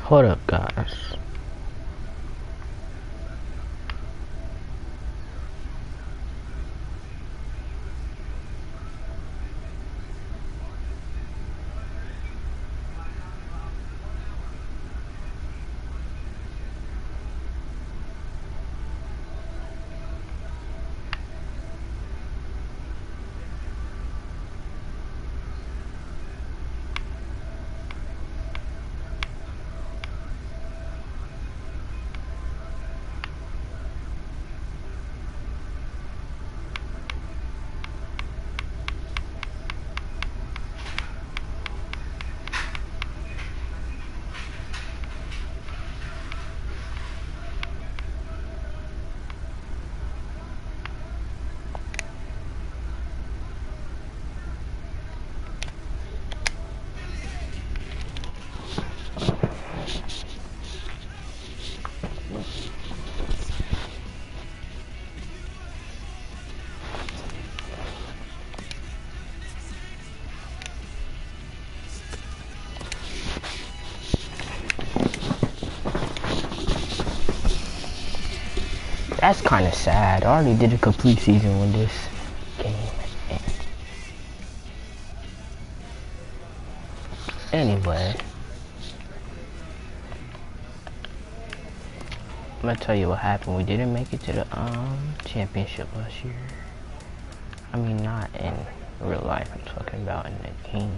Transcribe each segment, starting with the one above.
Hold up, guys. That's kind of sad. I already did a complete season with this game. Anyway, I'm gonna tell you what happened. We didn't make it to the championship last year. I mean, not in real life. I'm talking about in the game.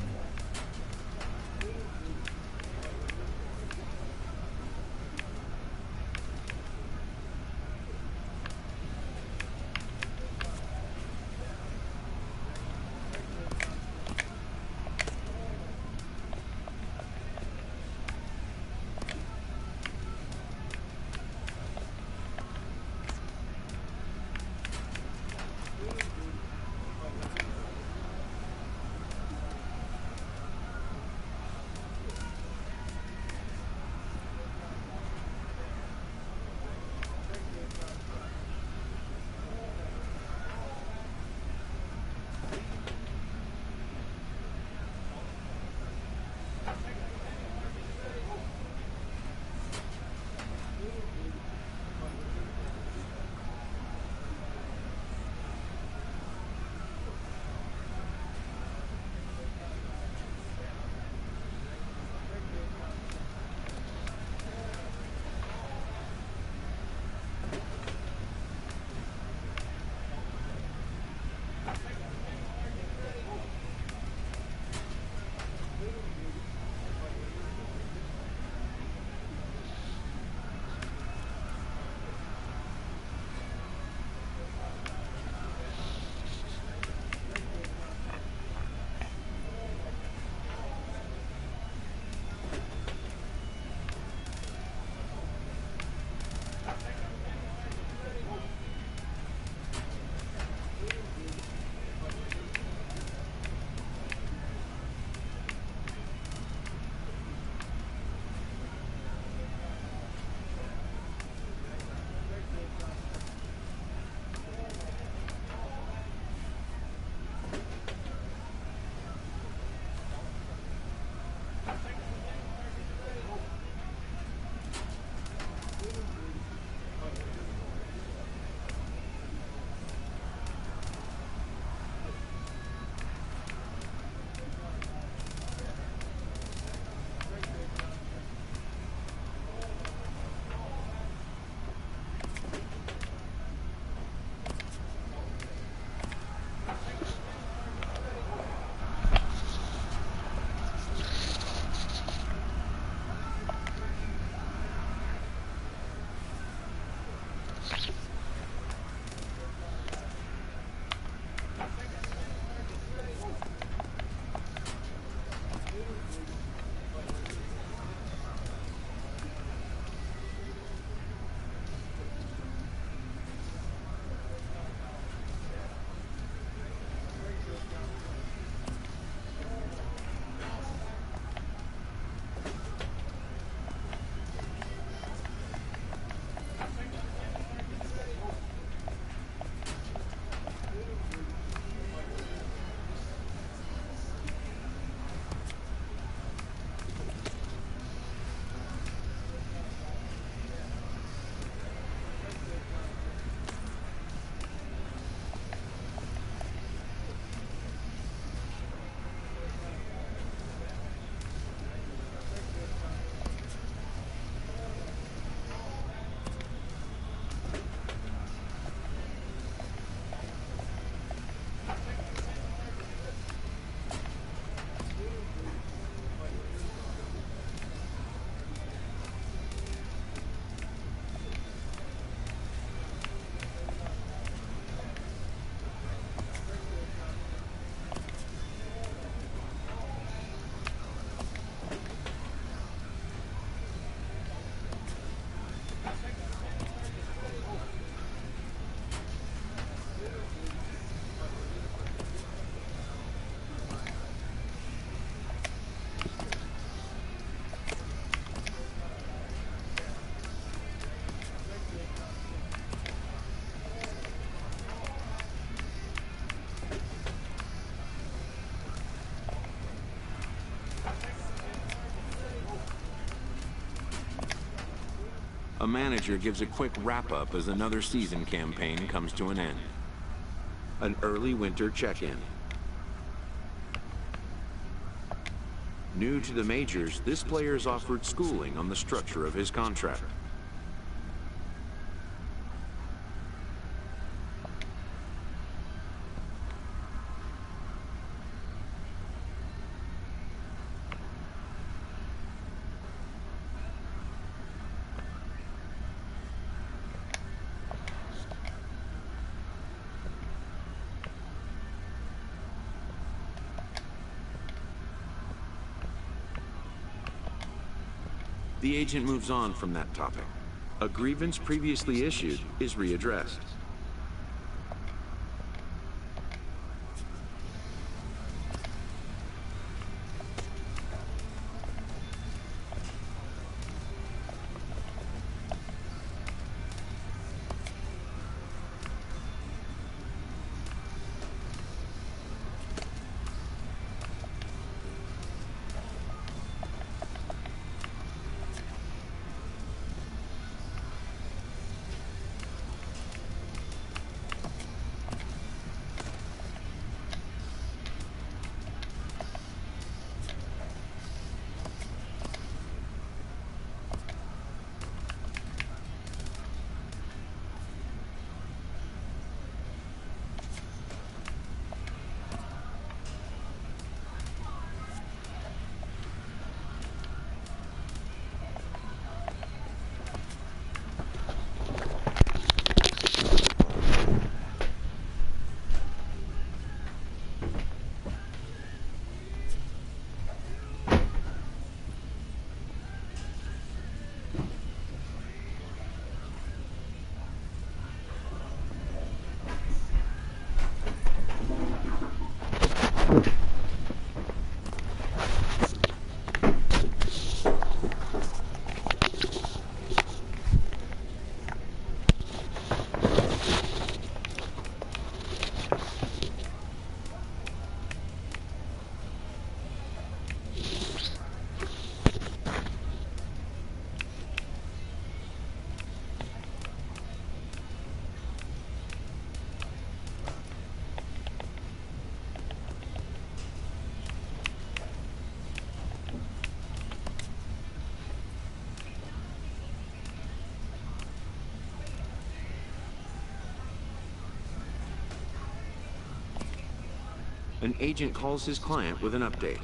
manager gives a quick wrap-up as another season campaign comes to an end. An early winter check-in. New to the majors, this player is offered schooling on the structure of his contract. The agent moves on from that topic. A grievance previously issued is readdressed. An agent calls his client with an update.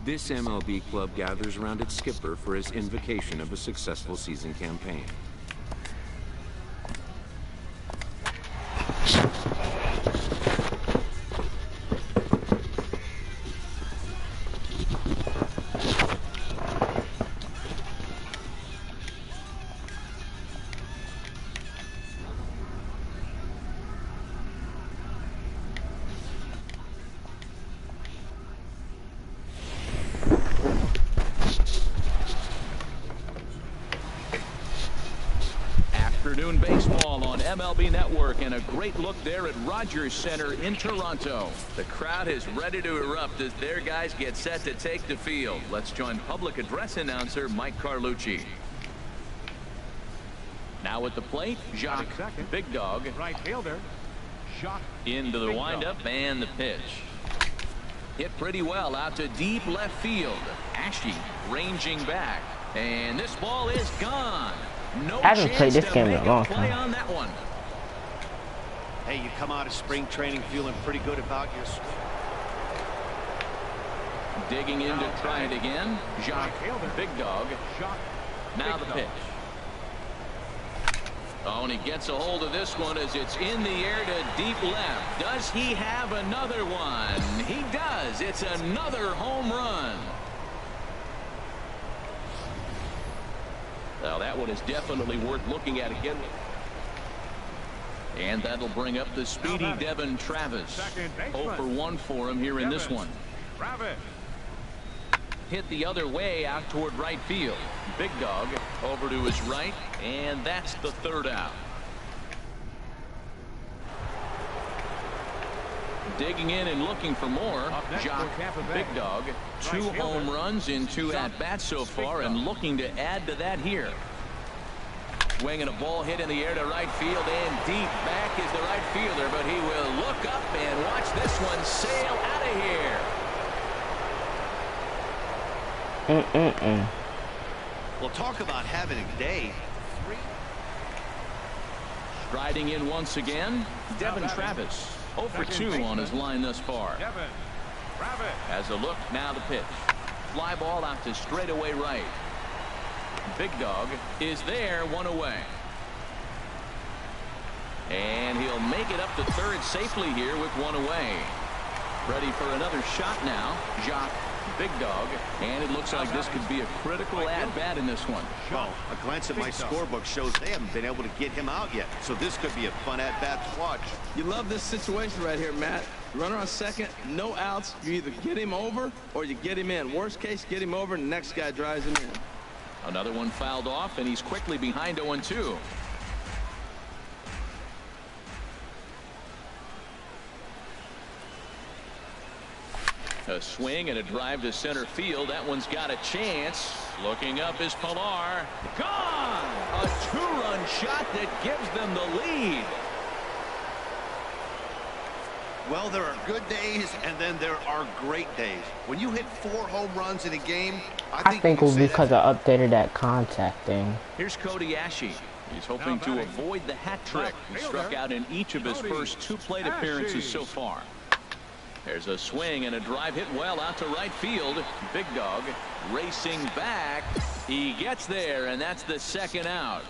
This MLB club gathers around its skipper for his invocation of a successful season campaign. Afternoon baseball on MLB Network, and a great look there at Rogers Center in Toronto. The crowd is ready to erupt as their guys get set to take the field. Let's join public address announcer Mike Carlucci. Now at the plate, Jacques, Big Dog. Right fielder, Jacques. Into the Big windup Dog. and the pitch. Hit pretty well out to deep left field. Ashe ranging back. And this ball is gone. No I haven't played chance this to game in make a long play time. on that one. Hey, you come out of spring training feeling pretty good about your... Digging in to try it again. Jacques, Right fielder. Big Dog. Jacques. Now Big the Dog. pitch. Oh, and he gets a hold of this one as it's in the air to deep left. Does he have another one? He does. It's another home run. Now that one is definitely worth looking at again. And that'll bring up the speedy Devin Travis. Second baseman. 0 for 1 for him here in this Devin one. Travis. Hit the other way out toward right field. Big Dog over to his right, and that's the third out. Digging in and looking for more. Up next Jacques, for Tampa Bay. Big Dog, 2 Right home fielder. runs in 2 Jacques, at-bats so Big far, Dog. and looking to add to that here. Swinging a ball hit in the air to right field, and deep back is the right fielder, but he will look up and watch this one sail out of here. Well, talk about having a day. Striding in once again, Devin Travis. 0 for 2 on his line thus far. Devin Travis. As a look, now the pitch. Fly ball out to straightaway right. Big Dog is there, 1 away. And he'll make it up to third safely here with 1 away. Ready for another shot now. Jacques, Big Dog, and it looks like this could be a critical at-bat in this one. Well, a glance at my scorebook shows they haven't been able to get him out yet, so this could be a fun at-bat to watch. You love this situation right here, Matt. Runner on second, no outs. You either get him over or you get him in. Worst case, get him over and the next guy drives him in. Another one fouled off, and he's quickly behind 0-2. A swing and a drive to center field. That one's got a chance. Looking up is Pilar. Gone! A 2-run shot that gives them the lead. Well, there are good days, and then there are great days. When you hit 4 home runs in a game, I think it was because I updated that contact thing. Here's Cody Ashe. He's hoping to avoid the hat trick. He struck out in each of his first 2 plate appearances so far. There's a swing and a drive hit well out to right field. Big Dog racing back. He gets there, and that's the second out.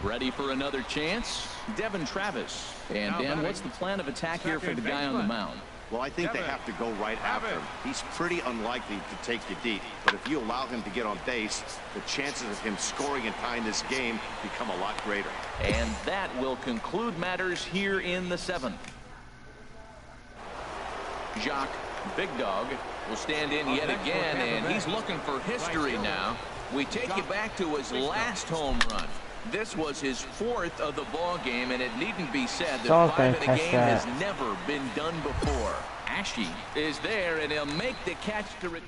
Ready for another chance? Devin Travis. And Dan, what's the plan of attack here for the guy on the mound? Well, I think they have to go right after him. He's pretty unlikely to take you deep, but if you allow him to get on base, the chances of him scoring and tying this game become a lot greater. And that will conclude matters here in the 7th. Jacques, Big Dog, will stand in yet again, and he's looking for history now. We take you back to his last home run. This was his 4th of the ball game, and it needn't be said that 5 in a game has never been done before. Ashe is there, and he'll make the catch to...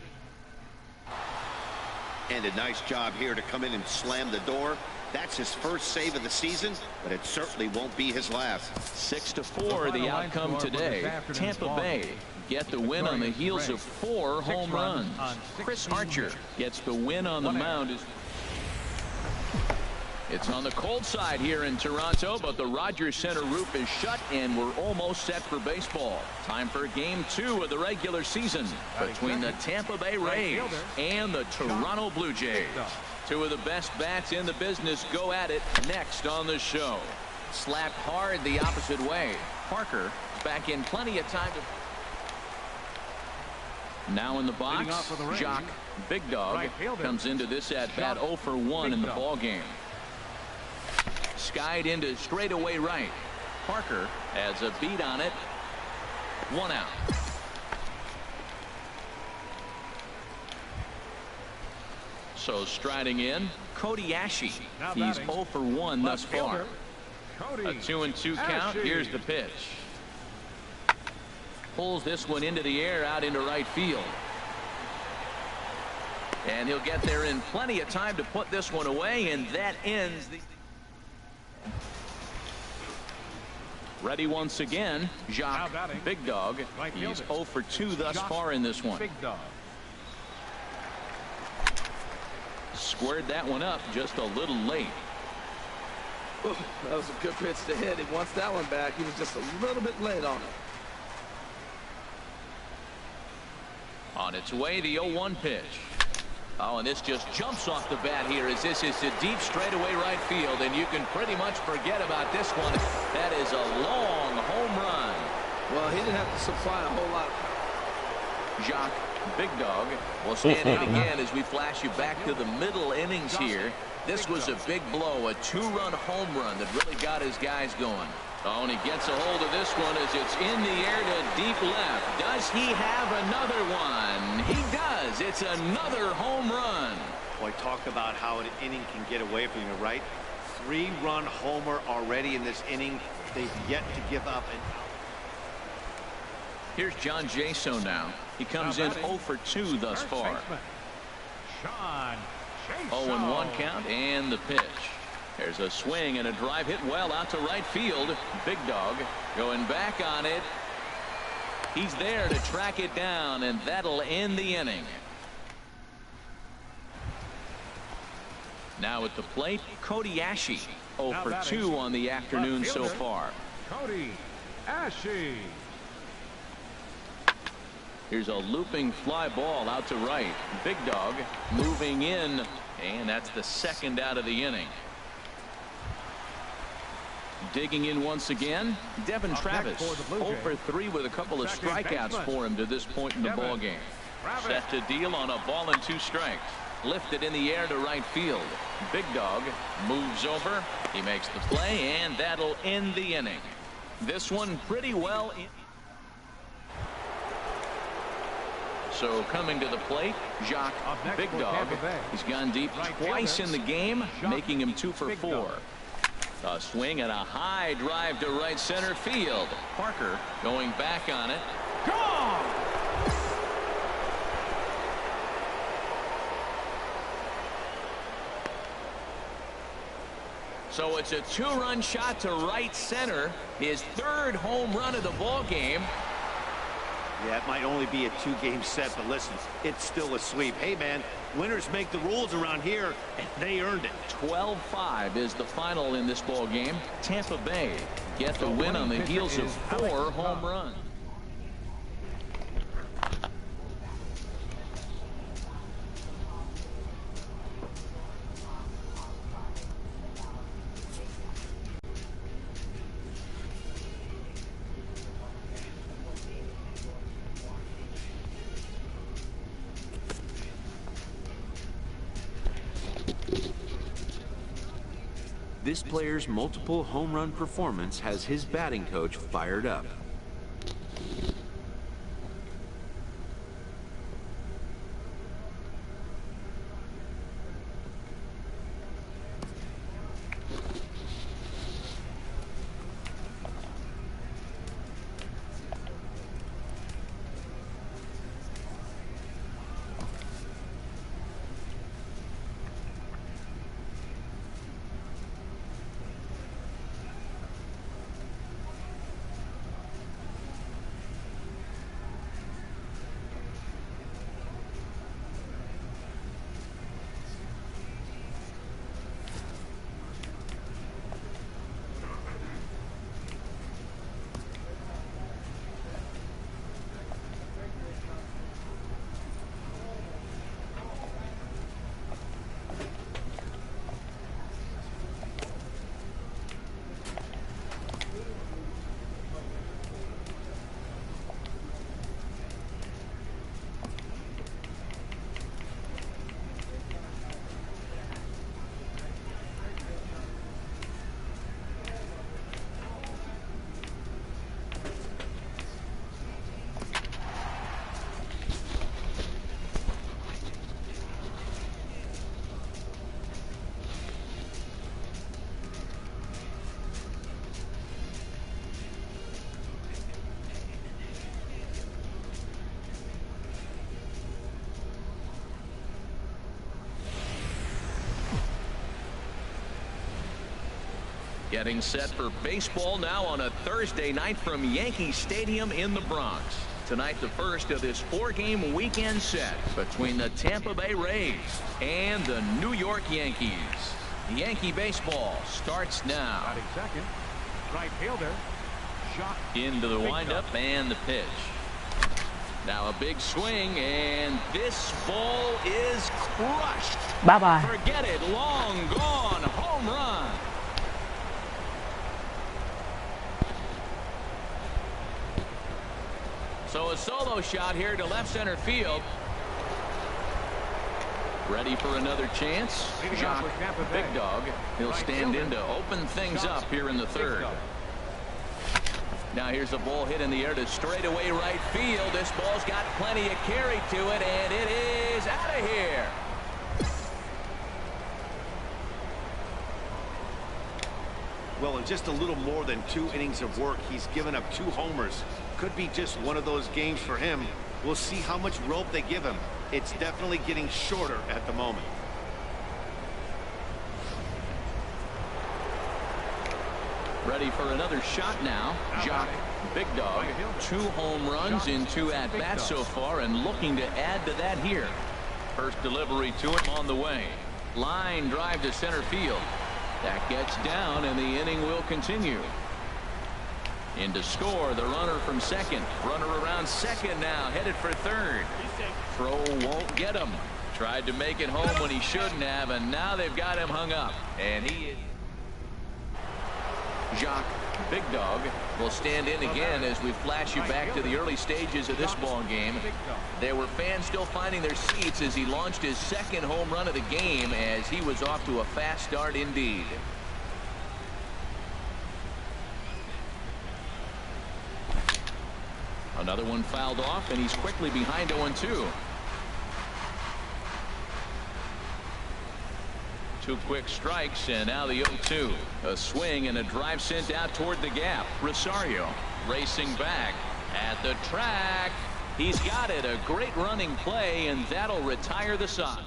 And a nice job here to come in and slam the door. That's his first save of the season, but it certainly won't be his last. 6-4 the outcome today. Tampa Bay get the win on the heels of 4 home runs. Chris Archer gets the win on the mound. It's on the cold side here in Toronto, but the Rogers Center roof is shut, and we're almost set for baseball. Time for Game 2 of the regular season between the Tampa Bay Rays and the Toronto Blue Jays. 2 of the best bats in the business go at it next on the show. Slapped hard the opposite way. Parker back in plenty of time to... Now in the box, Jacques, Big Dog, comes into this at-bat 0 for 1 in the ball game. Skied into straightaway right. Parker has a beat on it. 1 out. So striding in, Cody Ashe. He's 0 for 1 thus far. A 2-2 count. Here's the pitch. Pulls this one into the air out into right field. And he'll get there in plenty of time to put this one away, and that ends the... Ready once again, Jacques Big Dog. He's 0 for 2 thus far in this one. Big Dog. Squared that one up just a little late. Ooh, that was a good pitch to hit. He wants that one back. He was just a little bit late on it. On its way, the 0-1 pitch. Oh, and this just jumps off the bat here as this is a deep straightaway right field, and you can pretty much forget about this one. That is a long home run. Well, he didn't have to supply a whole lot. Jacques Big Dog will stand in again as we flash you back to the middle innings here. This was a big blow, a 2-run home run that really got his guys going. Oh, and he gets a hold of this one as it's in the air to deep left. Does he have another one? He does. It's another home run. Boy, talk about how an inning can get away from you, right? 3-run homer already in this inning. They've yet to give up. Here's John Jaso now. He comes in 0 for 2 thus far. 0-1 count and the pitch. There's a swing and a drive hit well out to right field. Big Dog going back on it. He's there to track it down, and that'll end the inning. Now at the plate, Cody Ashe. 0 for 2 on the afternoon so far. Cody Ashe. Here's a looping fly ball out to right. Big Dog moving in, and that's the second out of the inning. Digging in once again, Devin Travis. 0 for 3 with a couple of strikeouts for him to this point in the ball game. Set to deal on a ball and 2 strikes. Lifted in the air to right field. Big Dog moves over. He makes the play, and that'll end the inning. This one pretty well in. So coming to the plate, Jacques Big Dog. He's gone deep twice in the game, making him 2 for 4. A swing and a high drive to right center field. Parker going back on it. Gone! So it's a 2-run shot to right center. His 3rd home run of the ball game. Yeah, it might only be a 2-game set, but listen, it's still a sweep. Hey, man, winners make the rules around here, and they earned it. 12-5 is the final in this ball game. Tampa Bay get the win on the heels of 4 home runs. This player's multiple home run performance has his batting coach fired up. Getting set for baseball now on a Thursday night from Yankee Stadium in the Bronx. Tonight, the first of this 4-game weekend set between the Tampa Bay Rays and the New York Yankees. Yankee baseball starts now. Batting second, right fielder. Shot. Into the windup and the pitch. Now a big swing, and this ball is crushed. Bye-bye. Forget it. Long gone. Home run. So a solo shot here to left center field. Ready for another chance. Jock, Big Dog. He'll stand in to open things up here in the third. Now here's a ball hit in the air to straightaway right field. This ball's got plenty of carry to it, and it is out of here. Well, in just a little more than 2 innings of work, he's given up 2 homers. Could be just one of those games for him. We'll see how much rope they give him. It's definitely getting shorter at the moment. Ready for another shot now. Jock, Big Dog. 2 home runs in 2 at-bats so far, and looking to add to that here. First delivery to him on the way. Line drive to center field. That gets down, and the inning will continue. In to score, the runner from second. Runner around second now, headed for third. Throw won't get him. Tried to make it home when he shouldn't have, and now they've got him hung up. And he is... Jock, Big Dog, will stand in again as we flash you back to the early stages of this ball game. There were fans still finding their seats as he launched his second home run of the game, as he was off to a fast start indeed. Another one fouled off, and he's quickly behind 0-2. 2 quick strikes, and now the 0-2. A swing and a drive sent out toward the gap. Rosario racing back at the track. He's got it. A great running play, and that'll retire the Sox.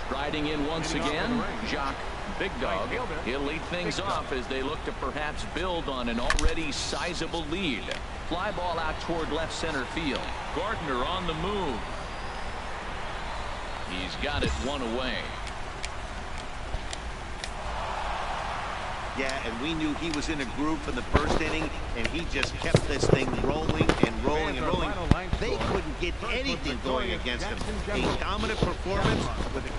Striding in once again, Jock, Big Dog. He'll lead things off as they look to perhaps build on an already sizable lead. Fly ball out toward left center field. Gardner on the move. He's got it 1 away. Yeah, and we knew he was in a groove in the first inning, and he just kept this thing rolling and rolling and rolling. They couldn't get anything going against him. A dominant performance with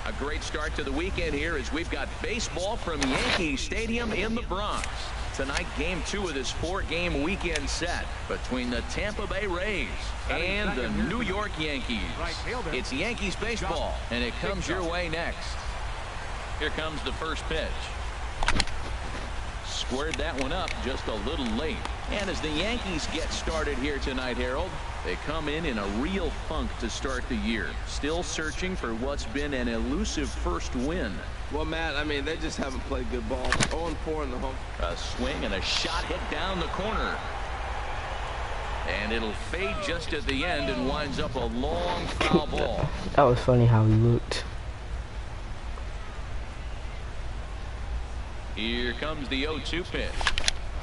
a great start to the weekend here as we've got baseball from Yankee Stadium in the Bronx. Tonight, game 2 of this 4-game weekend set between the Tampa Bay Rays and the New York Yankees. It's Yankees baseball, and it comes your way next. Here comes the first pitch. Squared that one up just a little late. And as the Yankees get started here tonight, Harold, they come in a real funk to start the year. Still searching for what's been an elusive first win. Well, Matt, I mean, they just haven't played good ball. 0-4 in the home. A swing and a shot hit down the corner. And it'll fade just at the end and winds up a long foul ball. That was funny how he looked. Here comes the 0-2 pitch.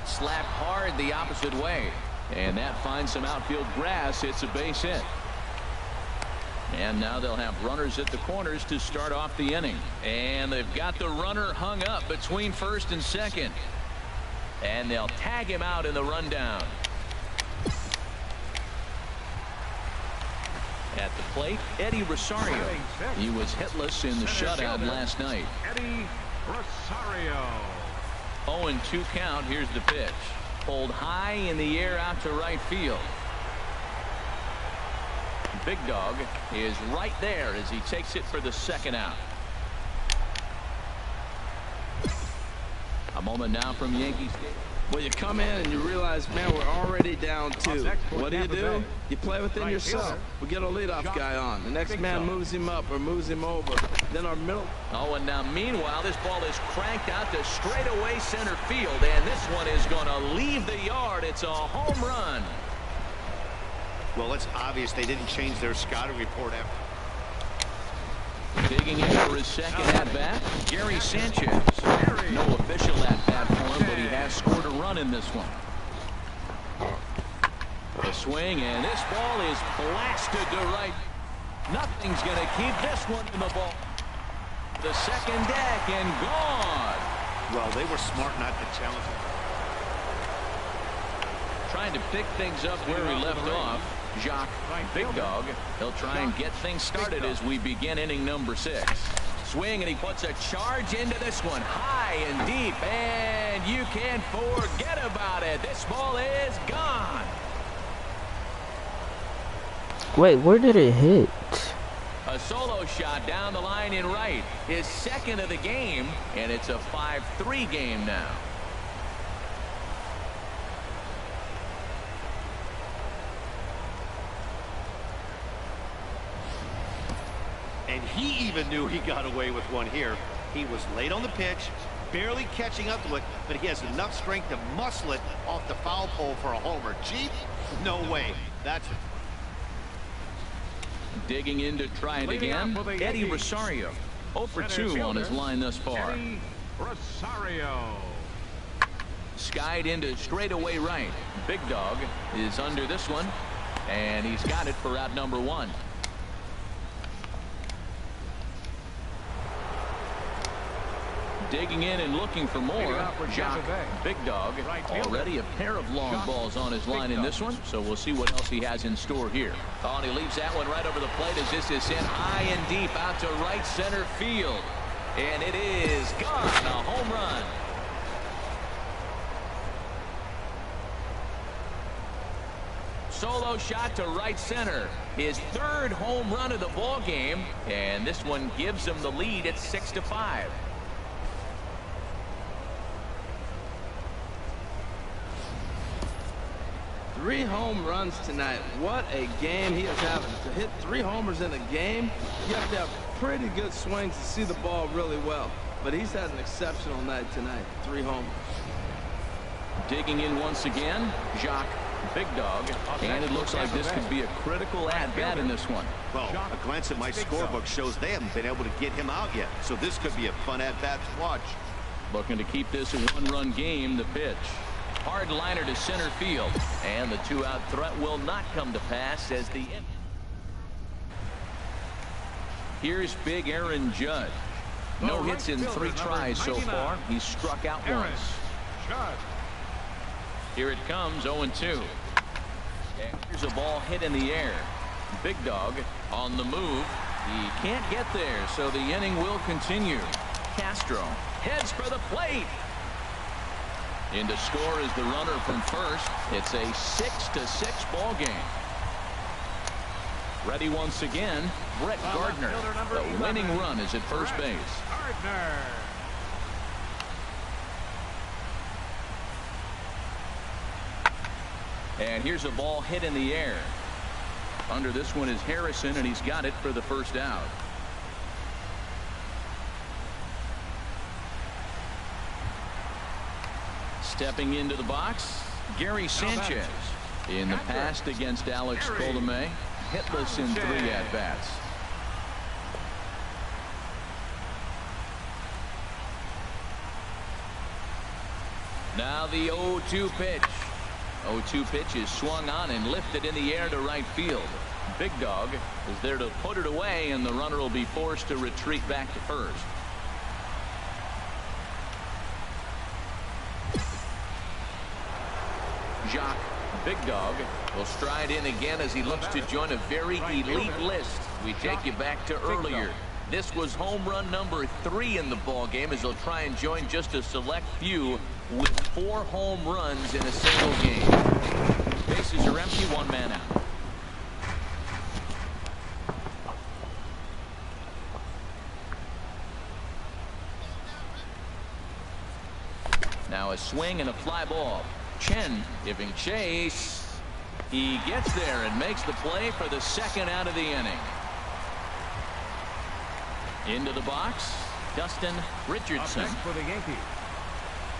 Slapped hard the opposite way. And that finds some outfield grass. It's a base hit. And now they'll have runners at the corners to start off the inning. And they've got the runner hung up between first and second. And they'll tag him out in the rundown. At the plate, Eddie Rosario. He was hitless in the shutout last night. Eddie Rosario. 0-2 count. Here's the pitch. Pulled high in the air out to right field. Big Dog is right there as he takes it for the second out. A moment now from Yankees. Well, you come in and you realize, man, we're already down 2. What do? You play within yourself. We get a leadoff guy on. The next man moves him up or moves him over. Then our middle. Oh, and now meanwhile, this ball is cranked out to straightaway center field, and this one is going to leave the yard. It's a home run. Well, it's obvious they didn't change their scouting report after. Digging in for his second at-bat, Gary Sanchez. No official at-bat for him, but he has scored a run in this one. A swing, and this ball is blasted to right. Nothing's going to keep this one in the ball. The second deck and gone. Well, they were smart not to challenge him. Trying to pick things up where he left off. Jacques, Big Dog. He'll try and get things started as we begin inning number 6. Swing, and he puts a charge into this one. High and deep, and you can't forget about it. This ball is gone. Wait, where did it hit? A solo shot down the line in right. His second of the game, and it's a 5-3 game now. And he even knew he got away with one here. He was late on the pitch, barely catching up to it, but he has enough strength to muscle it off the foul pole for a homer. Gee, no way. That's it. Digging in to try it again, Eddie Rosario. 0 for 2 on his line thus far. Eddie Rosario. Skied into straightaway right. Big Dog is under this one, and he's got it for out number 1. Digging in and looking for more. Jacques, Big Dog, already a pair of long balls on his line in this one, so we'll see what else he has in store here. Oh, and he leaves that one right over the plate as this is sent high and deep out to right center field. And it is gone. A home run. Solo shot to right center. His 3rd home run of the ball game, and this one gives him the lead at 6-5. Three home runs tonight. What a game he is having. To hit 3 homers in a game, you have to have pretty good swings to see the ball really well. But he's had an exceptional night tonight. 3 homers. Digging in once again, Jacques, Big Dog, and it looks like this could be a critical at-bat in this one. Well, a glance at my scorebook shows they haven't been able to get him out yet, so this could be a fun at-bat to watch. Looking to keep this a 1-run game. The pitch. Hard liner to center field, and the 2-out threat will not come to pass as the here's big Aaron Judge. No hits in 3 tries so far. He's struck out once. Here it comes, 0-2. And here's a ball hit in the air. Big Dog on the move. He can't get there, so the inning will continue. Castro heads for the plate. In to score is the runner from first. It's a 6-6 ball game. Ready once again, Brett Gardner. The winning run is at first base. And here's a ball hit in the air. Under this one is Harrison, and he's got it for the first out. Stepping into the box, Gary Sanchez. In the past against Alex Colomé, hitless in 3 at-bats. Now the 0-2 pitch. 0-2 pitch is swung on and lifted in the air to right field. Big Dog is there to put it away, and the runner will be forced to retreat back to first. Jacques, Big Dog, will stride in again as he looks to join a very elite list. We take you back to earlier. This was home run number 3 in the ball game as he'll try and join just a select few with 4 home runs in a single game. Bases are empty, 1 man out. Now a swing and a fly ball. Chen giving chase. He gets there and makes the play for the 2nd out of the inning. Into the box, Dustin Richardson. For the Yankees,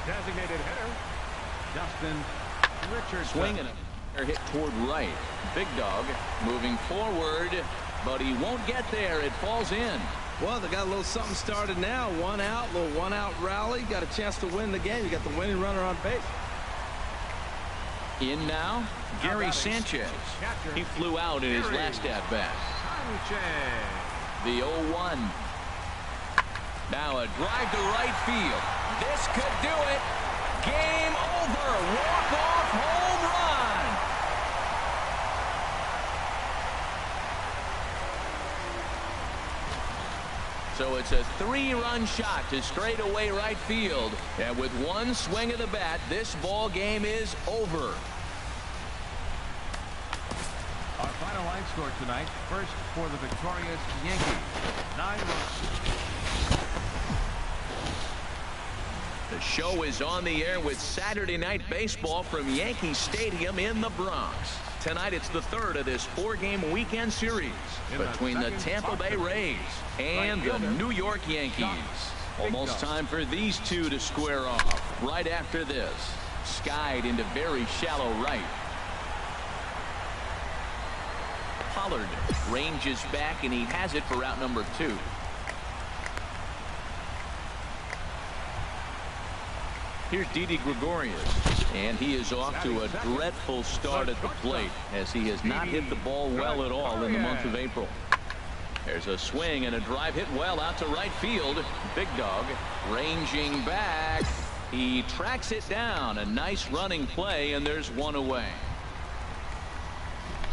designated hitter, Dustin Richardson. Swing and a hit toward right. Big Dog moving forward, but he won't get there. It falls in. Well, they got a little something started now. One out, little one-out rally. Got a chance to win the game. You got the winning runner on base. In now, Gary Sanchez. He flew out in his last at-bat. The 0-1. Now a drive to right field. This could do it. Game over. Walk-off home run. So it's a 3-run shot to straightaway right field. And with one swing of the bat, this ball game is over. Our final line score tonight. First for the victorious Yankees. 9 runs. The show is on the air with Saturday Night Baseball from Yankee Stadium in the Bronx. Tonight it's the third of this 4-game weekend series between the Tampa Bay Rays and the New York Yankees. Almost time for these two to square off. Right after this, skied into very shallow right. Pollard ranges back and he has it for out number 2. Here's Didi Gregorius, and he is off to a dreadful start at the plate as he has not hit the ball well at all in the month of April. There's a swing and a drive hit well out to right field. Big Dog ranging back. He tracks it down. A nice running play, and there's one away.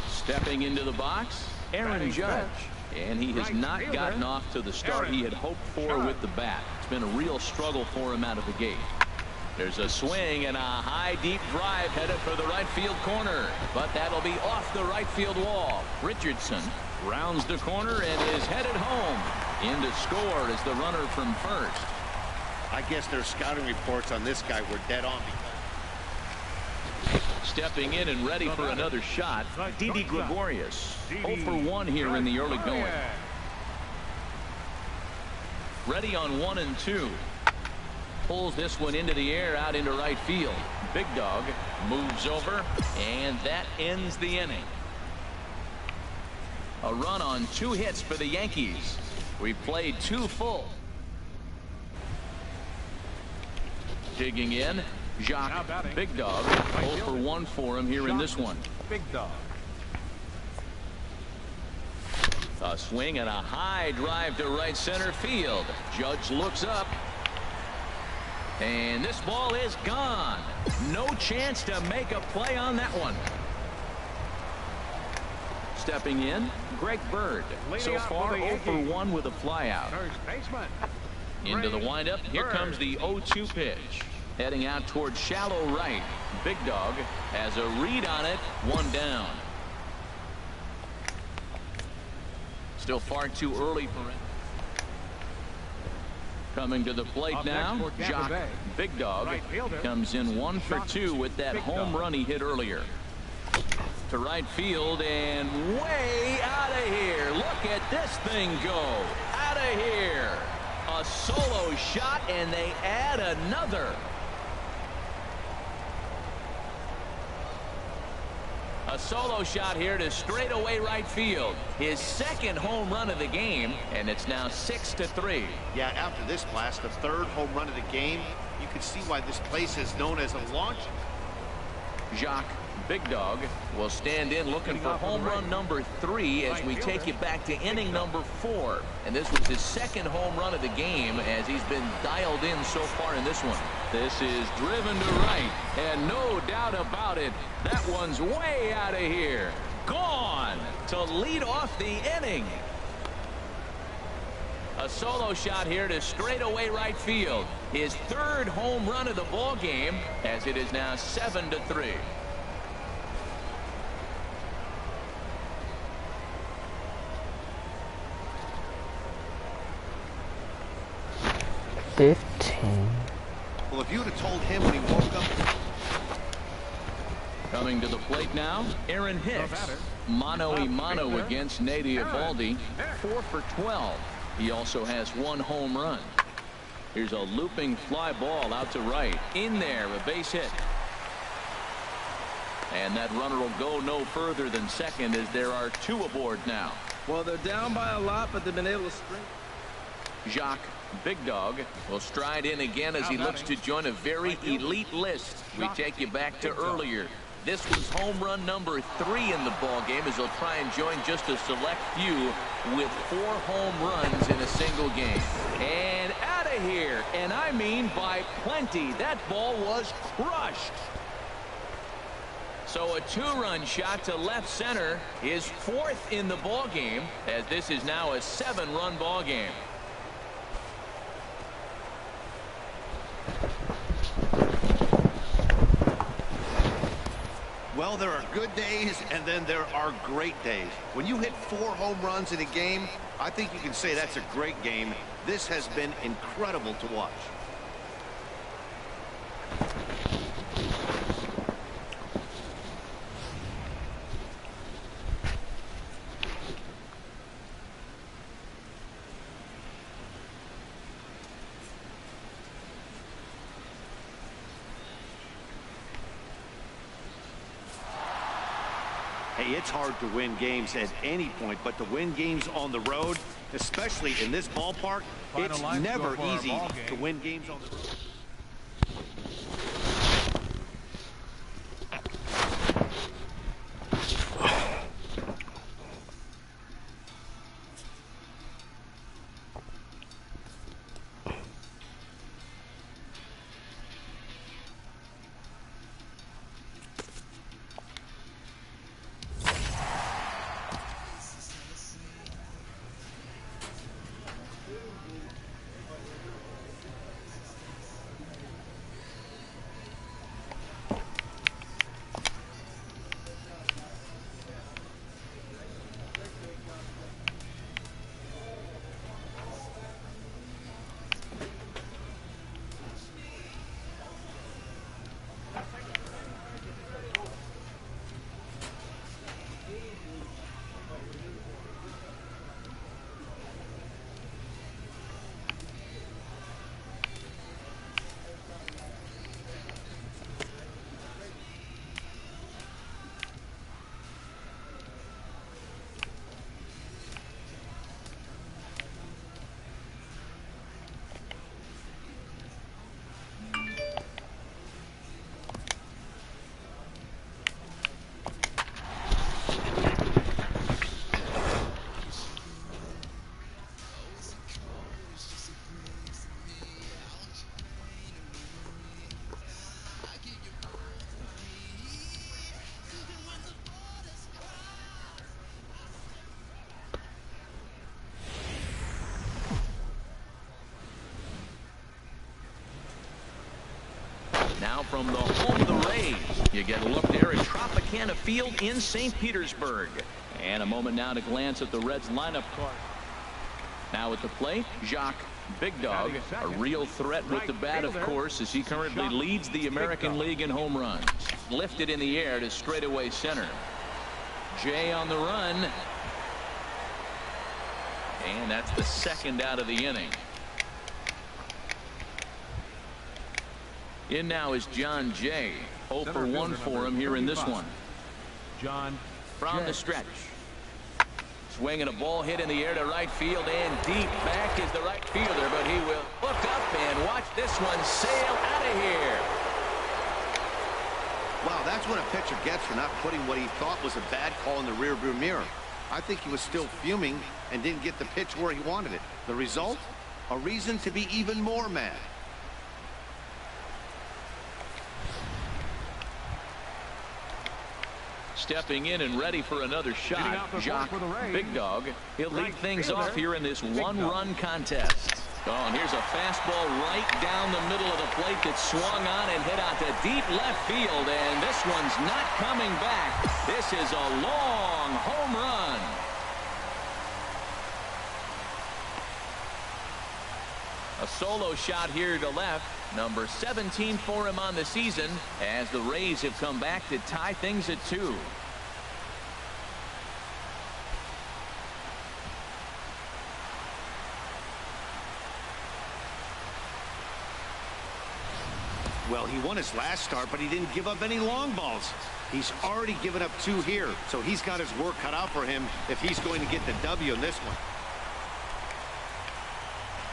Stepping into the box, Aaron Judge. And he has not gotten off to the start he had hoped for with the bat. It's been a real struggle for him out of the gate. There's a swing and a high deep drive headed for the right field corner, but that'll be off the right field wall. Richardson rounds the corner and is headed home. In to score is the runner from first. I guess their scouting reports on this guy were dead on. Stepping in and ready for another shot, Didi Gregorius. 0 for 1 here in the early going. Ready on 1 and 2. Pulls this one into the air out into right field. Big Dog moves over, and that ends the inning. A run on 2 hits for the Yankees. We've played 2 full. Digging in, Jacques. Big Dog 0 for 1 for him here in this one. Big Dog. A swing and a high drive to right center field. Judge looks up. And this ball is gone. No chance to make a play on that one. Stepping in, Greg Bird. So far 0 for 1 with a flyout. Into the windup. Here comes the 0-2 pitch. Heading out towards shallow right. Big Dog has a read on it. 1 down. Still far too early for it. Coming to the plate now, Jacques. Big Dog comes in 1 for 2 with that home run he hit earlier. To right field and way out of here. Look at this thing go. Out of here. A solo shot, and they add another. A solo shot here to straightaway right field. His second home run of the game, and it's now 6-3. Yeah, after this blast, the 3rd home run of the game, you can see why this place is known as a launch. Jacques, Big Dog, will stand in looking for home run number 3 as we take you back to inning number 4. And this was his second home run of the game as he's been dialed in so far in this one. This is driven to right, and no doubt about it, that one's way out of here. Gone to lead off the inning. A solo shot here to straightaway right field. His 3rd home run of the ball game as it is now 7-3. Well, if you would have told him when he woke up. Coming to the plate now, Aaron Hicks. Mano-a-mano against Nate Eovaldi. 4 for 12. He also has 1 home run. Here's a looping fly ball out to right. In there, a base hit. And that runner will go no further than second as there are 2 aboard now. Well, they're down by a lot, but they've been able to string. Jacques Big Dog will stride in again as he looks to join a very elite list. We take you back to earlier. This was home run number 3 in the ball game as he'll try and join just a select few with 4 home runs in a single game. And out of here, and I mean by plenty. That ball was crushed. So a 2-run shot to left center, his 4th in the ball game, as this is now a 7-run ball game. Well, there are good days, and then there are great days. When you hit 4 home runs in a game, I think you can say that's a great game. This has been incredible to watch. Hey, it's hard to win games at any point, but to win games on the road, especially in this ballpark, it's never easy to win games on the road. Now from the home of the Rays, you get a look there at Tropicana Field in St. Petersburg. And a moment now to glance at the Reds lineup card. Now at the plate, Jacques Big Dog, a real threat with the bat, of course, as he currently leads the American League in home runs. Lifted in the air to straightaway center. Jay on the run. And that's the 2nd out of the inning. In now is John Jay. 0 for 1 for him here in this one. John from the stretch. Swinging a ball hit in the air to right field, and deep back is the right fielder, but he will look up and watch this one sail out of here. Wow, that's what a pitcher gets for not putting what he thought was a bad call in the rearview mirror. I think he was still fuming and didn't get the pitch where he wanted it. The result? A reason to be even more mad. Stepping in and ready for another shot, Jacques Big Dog. He'll lead things off here in this 1-run contest. Oh, and here's a fastball right down the middle of the plate that swung on and hit out to deep left field, and this one's not coming back. This is a long home run. A solo shot here to left. Number 17 for him on the season as the Rays have come back to tie things at 2. Well, he won his last start, but he didn't give up any long balls. He's already given up 2 here, so he's got his work cut out for him if he's going to get the W in this one.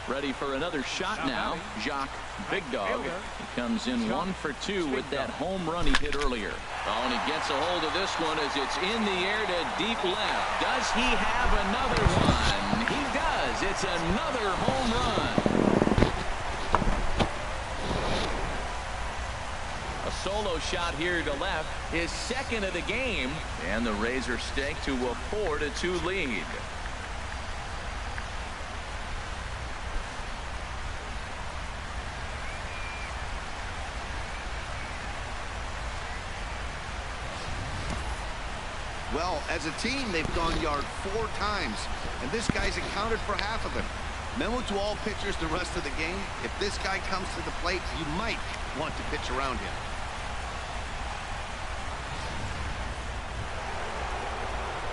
Ready for another shot now. Jacques Big Dog. He comes in 1 for 2 with that home run he hit earlier. Oh, and he gets a hold of this one as it's in the air to deep left. Does he have another one? He does. It's another home run. A solo shot here to left. His second of the game. And the Razors stake to a 4-2 lead. Well, as a team, they've gone yard 4 times, and this guy's accounted for half of them. Memo to all pitchers the rest of the game. If this guy comes to the plate, you might want to pitch around him.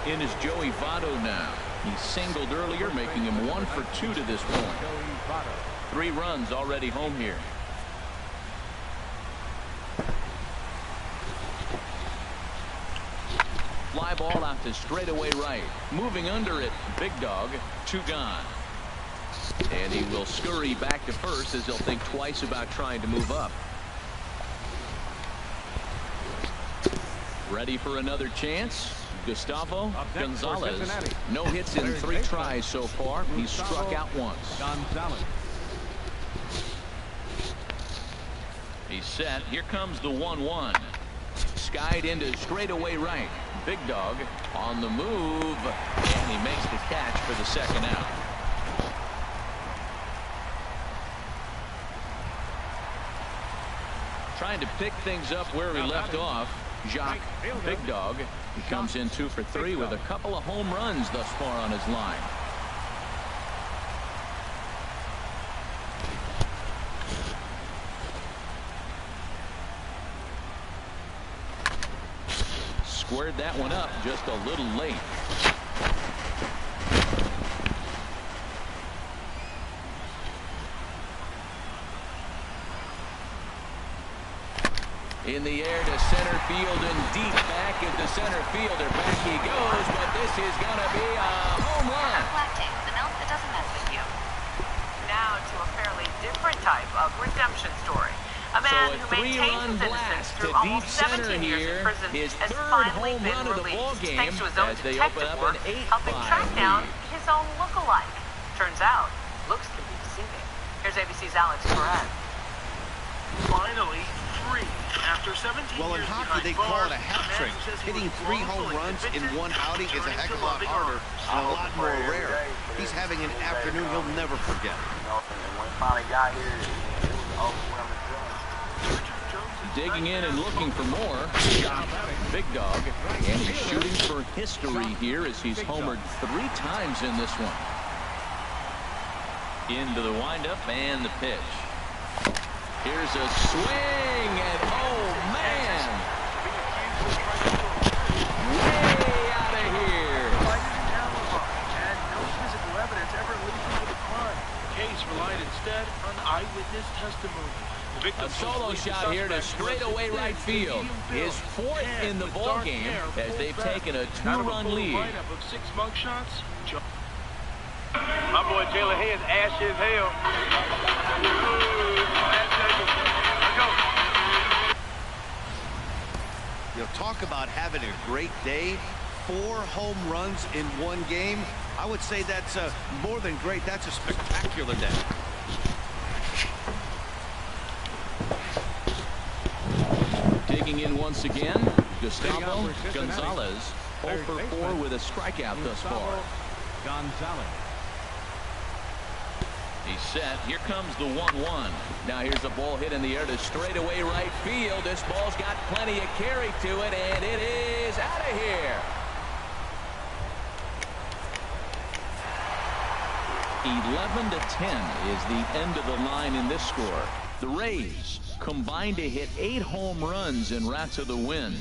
In is Joey Votto now. He singled earlier, making him 1 for 2 to this point. 3 runs already home here. Fly ball out to straightaway right. Moving under it, Big Dog, 2 gone. And he will scurry back to first as he'll think twice about trying to move up. Ready for another chance. Gustavo Gonzalez. No hits in 3 tries so far. He's struck out once. He's set. Here comes the 1-1. Skied into straightaway right. Big Dog on the move, and he makes the catch for the second out. Trying to pick things up where he left off. Jacques Big Dog. He comes in 2 for 3 with a couple of home runs thus far on his line. Squared that one up just a little late. In the air to center field and deep back into center fielder. Back he goes, but this is going to be a home run. Lactate, the milk that doesn't mess with you. Now to a fairly different type of redemption story. A man who maintains his innocence through almost 17 years in prison has finally been released thanks to his own detective work, helping track down his own look-alike. Turns out, looks can be deceiving. Here's ABC's Alex Perez. Finally, 3 after 17 well, in years hockey, they call it a hat trick. Hitting 3 home runs in one outing is a heck of a lot harder and a lot more rare. He's having an afternoon he'll never forget. And when we finally got here, it was overwhelming. Digging in and looking for more. Big Dog. And he's shooting for history here as he's homered 3 times in this one. Into the windup and the pitch. Here's a swing, and oh man! Way out of here! And no physical evidence ever leads to the crime. The case relied instead on eyewitness testimony. A solo shot here to straightaway right field. His 4th in the ball game as they've taken a 2-run lead. Of 6 mug shots. My boy Jalen Hayes ashy as hell. You know, talk about having a great day. 4 home runs in 1 game. I would say that's more than great. That's a spectacular day. Digging in once again, Gustavo Gonzalez, 0 for 4 with a strikeout thus far. Gonzalez. He's set. Here comes the 1-1. Now here's a ball hit in the air to straightaway right field. This ball's got plenty of carry to it, and it is out of here. 11-10 is the end of the line in this score. The Rays combined to hit 8 home runs en route to the win.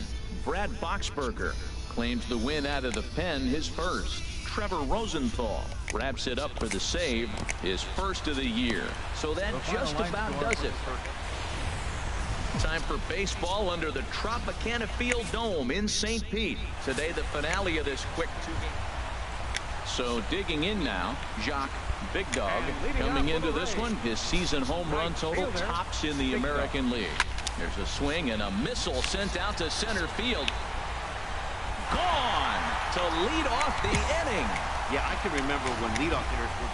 Brad Boxberger claims the win out of the pen, his first. Trevor Rosenthal wraps it up for the save, his first of the year. So that just about does it. Time for baseball under the Tropicana Field Dome in St. Pete. Today the finale of this quick 2-game. So digging in now, Jacques Big Dog coming into this one. His season home run total tops in the American League. There's a swing and a missile sent out to center field. Gone to lead off the inning. Yeah, I can remember when leadoff hitters were.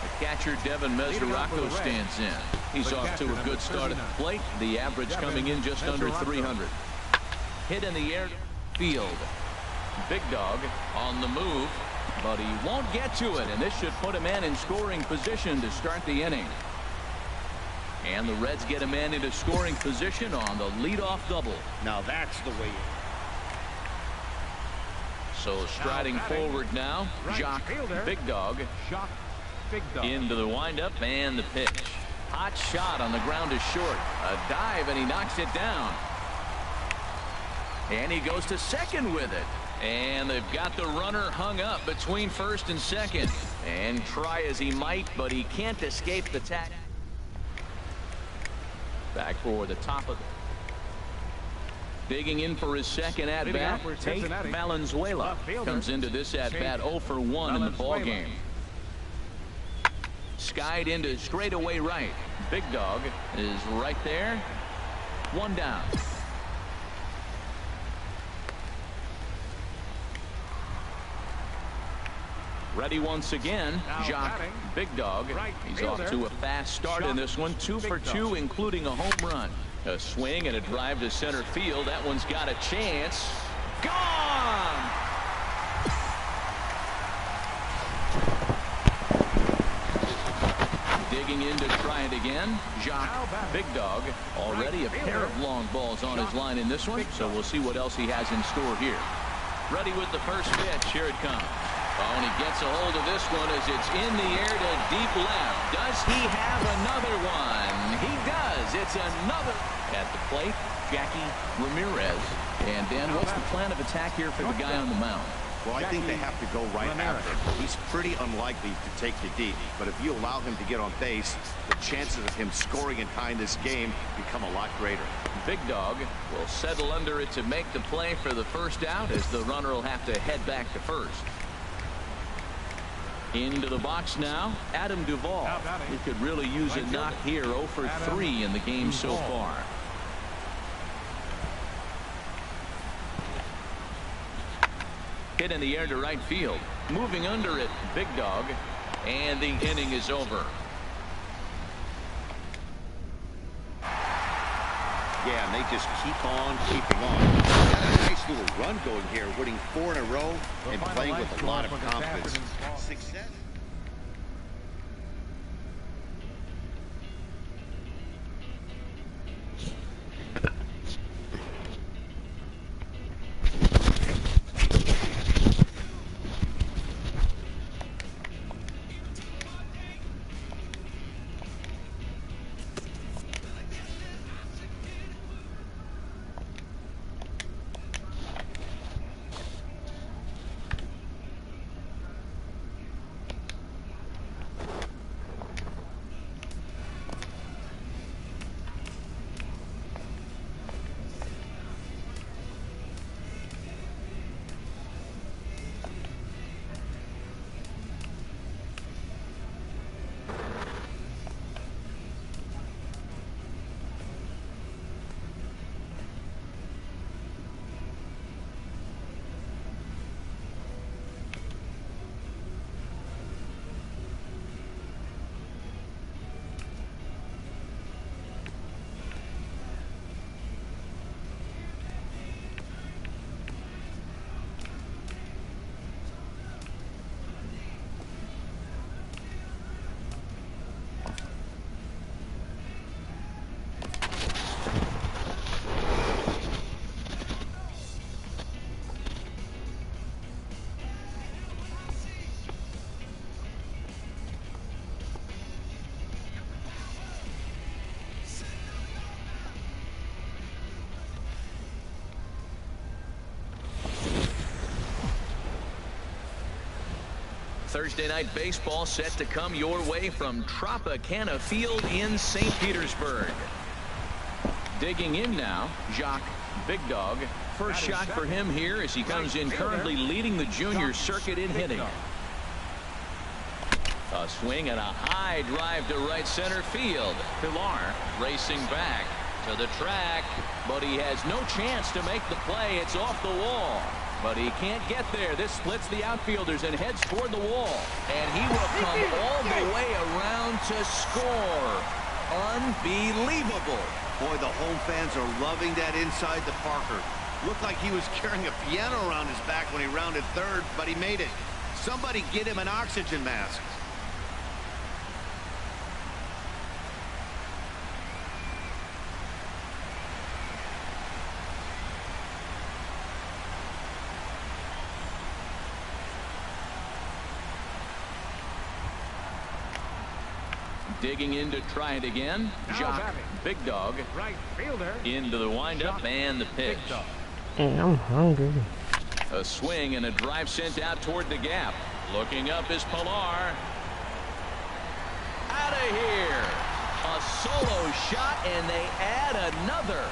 The catcher Devin Mesoraco stands in. He's off to a good start at the plate. The average coming in just under 300. Hit in the air field. Big Dog on the move, but he won't get to it, and this should put a man in scoring position to start the inning. And the Reds get a man into scoring position on the leadoff double. Now that's the way. So striding forward now, Jock Big Dog into the windup and the pitch. Hot shot on the ground is short. A dive and he knocks it down. And he goes to second with it. And they've got the runner hung up between first and second. And try as he might, but he can't escape the tag. Back for the top of the. Digging in for his second at-bat, Tate Valenzuela comes into this at-bat 0 for 1 in the ballgame. Skied into straightaway right. Big Dog is right there. One down. Ready once again, Jock Big Dog. He's off to a fast start in this one. 2 for 2, including a home run. A swing and a drive to center field. That one's got a chance. Gone! Digging in to try it again. Jock Big Dog. Already a pair of long balls on his line in this one, so we'll see what else he has in store here. Ready with the first pitch. Here it comes. Oh, and he gets a hold of this one as it's in the air to deep left. Does he have another one? He does. It's another. At the plate, Jackie Ramirez. And Dan, what's the plan of attack here for the guy on the mound? Well, I think they have to go right after him. He's pretty unlikely to take the deep, but if you allow him to get on base, the chances of him scoring and tying this game become a lot greater. Big Dog will settle under it to make the play for the first out, as the runner will have to head back to first. Into the box now, Adam Duvall. He could really use a knock here. 0 for 3 in the game so far. Hit in the air to right field. Moving under it, Big Dog. And the inning is over. Yeah, and they just keep on keeping on. Got a nice little run going here, winning 4 in a row and playing with a lot of confidence. Success. Thursday night baseball set to come your way from Tropicana Field in St. Petersburg. Digging in now, Jock Big Dog. First shot for him here as he comes in currently leading the junior circuit in hitting. A swing and a high drive to right center field. Pilar racing back to the track, but he has no chance to make the play. It's off the wall, but he can't get there. This splits the outfielders and heads toward the wall, and he will come all the way around to score. Unbelievable. Boy, the home fans are loving that inside the Parker. Looked like he was carrying a piano around his back when he rounded third, but he made it. Somebody get him an oxygen mask. Digging in to try it again. Jock, Big Dog, Right fielder. into the windup and the pitch. And I'm hungry. A swing and a drive sent out toward the gap. Looking up is Pilar. Out of here. A solo shot, and they add another.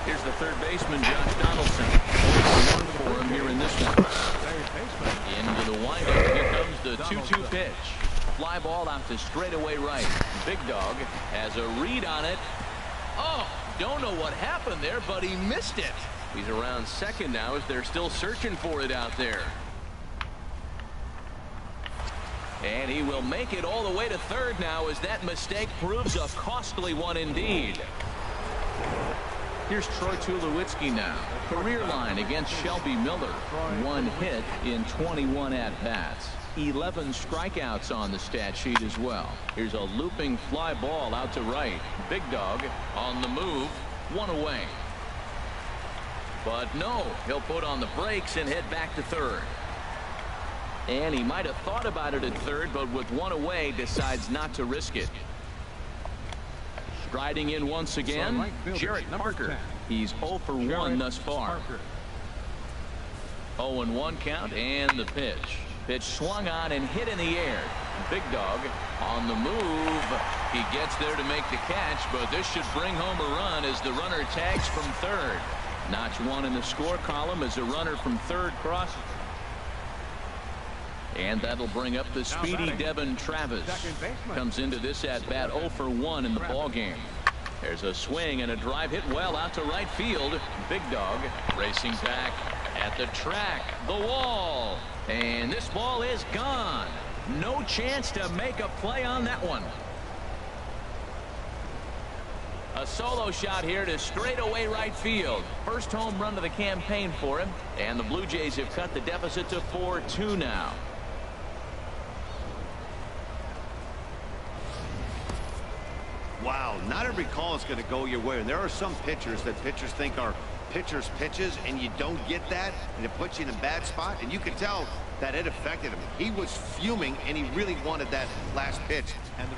Here's the third baseman, Josh Donaldson. 1 for him here in this one. Into the windup. Here comes the 2-2 pitch. Fly ball out to straightaway right. Big Dog has a read on it. Oh, don't know what happened there, but he missed it. He's around second now as they're still searching for it out there. And he will make it all the way to third now as that mistake proves a costly one indeed. Here's Troy Tulowitzki now. Career line against Shelby Miller. 1 hit in 21 at-bats. 11 strikeouts on the stat sheet as well. Here's a looping fly ball out to right. Big Dog on the move. 1 away. But no, he'll put on the brakes and head back to third. And he might have thought about it at third, but with 1 away, decides not to risk it. Striding in once again, Jarrett Parker. He's 0 for 1 thus far. 0-1 count and the pitch. Pitch swung on and hit in the air. Big Dog on the move. He gets there to make the catch, but this should bring home a run as the runner tags from third. Notch 1 in the score column as a runner from third crosses. And that'll bring up the speedy Devin Travis. Comes into this at bat 0 for 1 in the ball game. There's a swing and a drive hit well out to right field. Big Dog racing back at the track. The wall. And this ball is gone. No chance to make a play on that one. A solo shot here to straightaway right field. First home run of the campaign for him. And the Blue Jays have cut the deficit to 4-2 now. Wow, not every call is going to go your way. And there are some pitchers that pitchers think are pitchers' pitches, and you don't get that, and it puts you in a bad spot. And you can tell that it affected him. He was fuming, and he really wanted that last pitch. And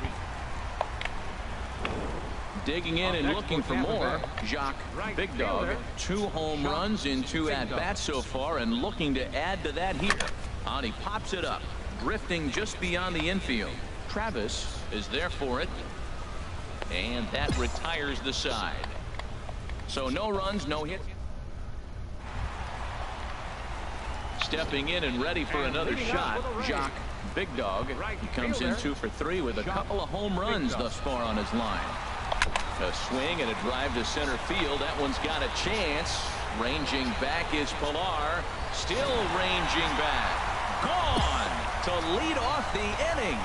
digging in and looking for more. Jock, Big Dog, 2 home runs in 2 at-bats so far, and looking to add to that here. And he pops it up, drifting just beyond the infield. Travis is there for it. And that retires the side. So no runs, no hits. Stepping in and ready for another shot, Jock, Big Dog. He comes in 2 for 3 with a couple of home runs thus far on his line. A swing and a drive to center field. That one's got a chance. Ranging back is Pilar. Still ranging back. Gone to lead off the inning.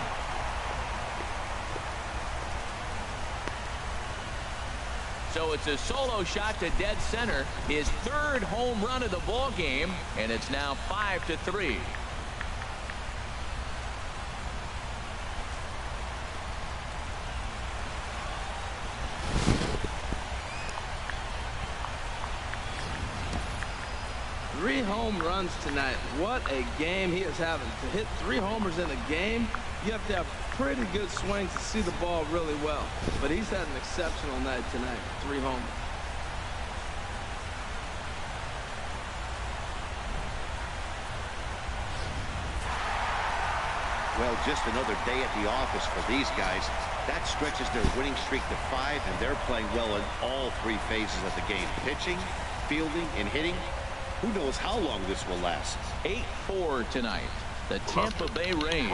So it's a solo shot to dead center, his 3rd home run of the ball game, and it's now 5-3. Three home runs tonight. What a game he is having. To hit 3 homers in a game, you have to have pretty good swings to see the ball really well. But he's had an exceptional night tonight. 3 homers. well, just another day at the office for these guys. That stretches their winning streak to 5, and they're playing well in all 3 phases of the game. Pitching, fielding, and hitting. Who knows how long this will last. 8-4 tonight. The Tampa Bay Rays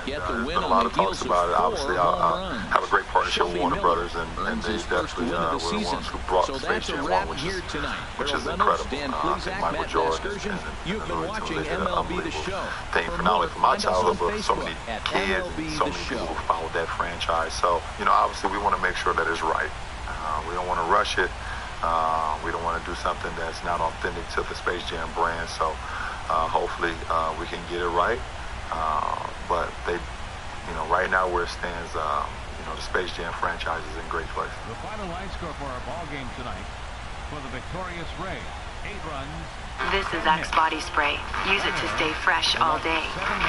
get the win a on lot the of talks heels of about it. 4 Obviously, home I runs. have a great partnership with Shelby Warner Miller Brothers, and earns they his first definitely win of the were the season. ones who brought So Space that's a Jam wrap along, here tonight. which Harold is Reynolds, incredible. Dan I Plesac, think Michael Matt Jordan Vasgersian. and You've been Louis watching Vuitton, they did an MLB The unbelievable Show. thing For for not only more, for my find us on childhood, but for so Facebook many at kids MLB and so The many Show. people who followed that franchise. So, you know, obviously we want to make sure that it's right. We don't want to rush it. We don't want to do something that's not authentic to the Space Jam brand. So hopefully we can get it right. But they, you know, right now where it stands, you know, the Space Jam franchise is in great place. The final line score for our ball game tonight for the victorious Rays: 8 runs. This is Axe body spray. Use it to stay fresh all day.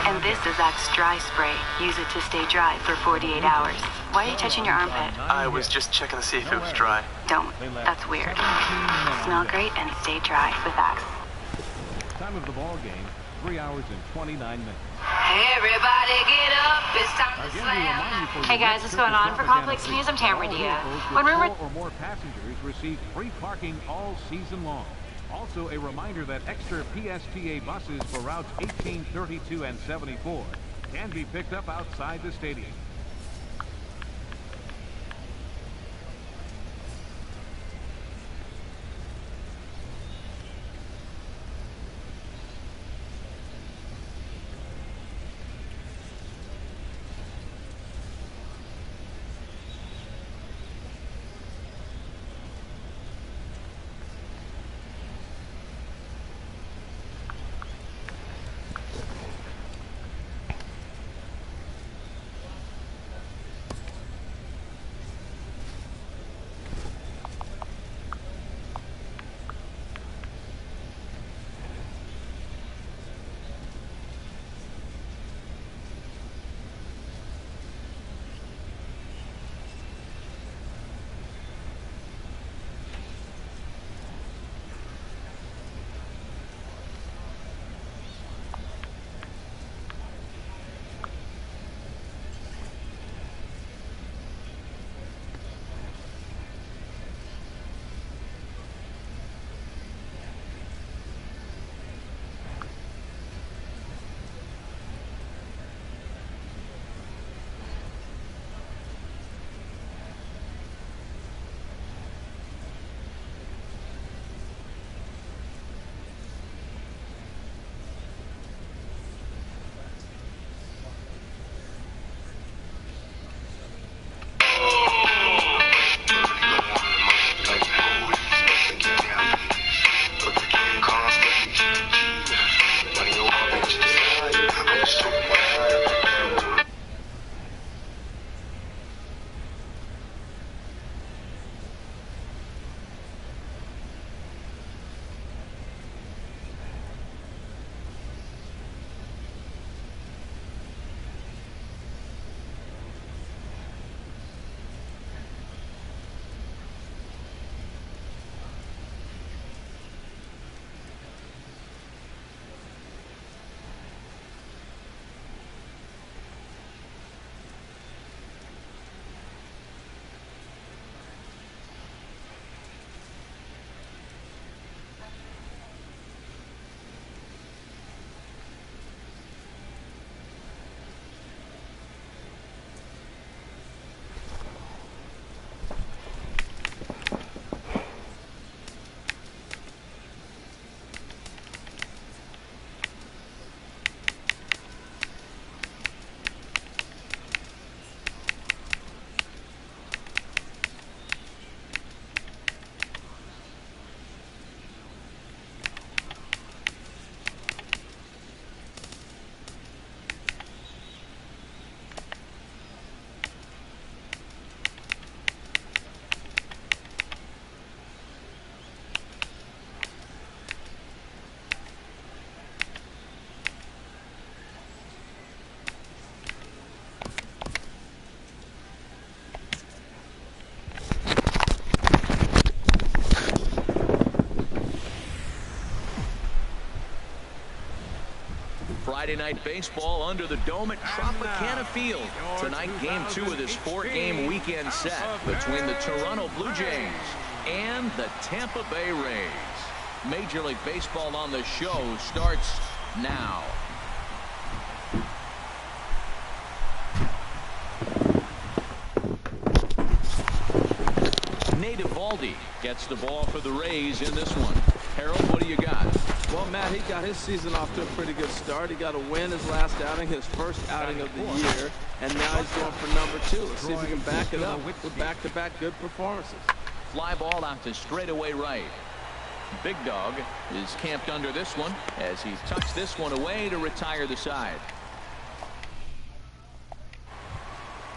And this is Axe dry spray. Use it to stay dry for 48 hours. Why are you touching your armpit? I was just checking to see if it was dry. Don't. That's weird. Smell great and stay dry with Axe. Time of the ball game, 3 hours and 29 minutes. Everybody get up, it's time to slam. Hey guys, what's going on? For Complex News, I'm Tamara Dia. When we were... 4 or more passengers receive free parking all season long. Also, a reminder that extra PSTA buses for routes 18, 32, and 74 can be picked up outside the stadium. Friday Night Baseball under the dome at Tropicana Field. Tonight, Game 2 of this 4-game weekend set between the Toronto Blue Jays and the Tampa Bay Rays. Major League Baseball on the show starts now. Eovaldi gets the ball for the Rays in this one. Harold, what do you got? Well, Matt, he got his season off to a pretty good start. He got a win his last outing, his first outing of the year, and now he's going for number 2. Let's see if he can back it up with back-to-back good performances. Fly ball out to straightaway right. Big Dog is camped under this one as he tucks this one away to retire the side.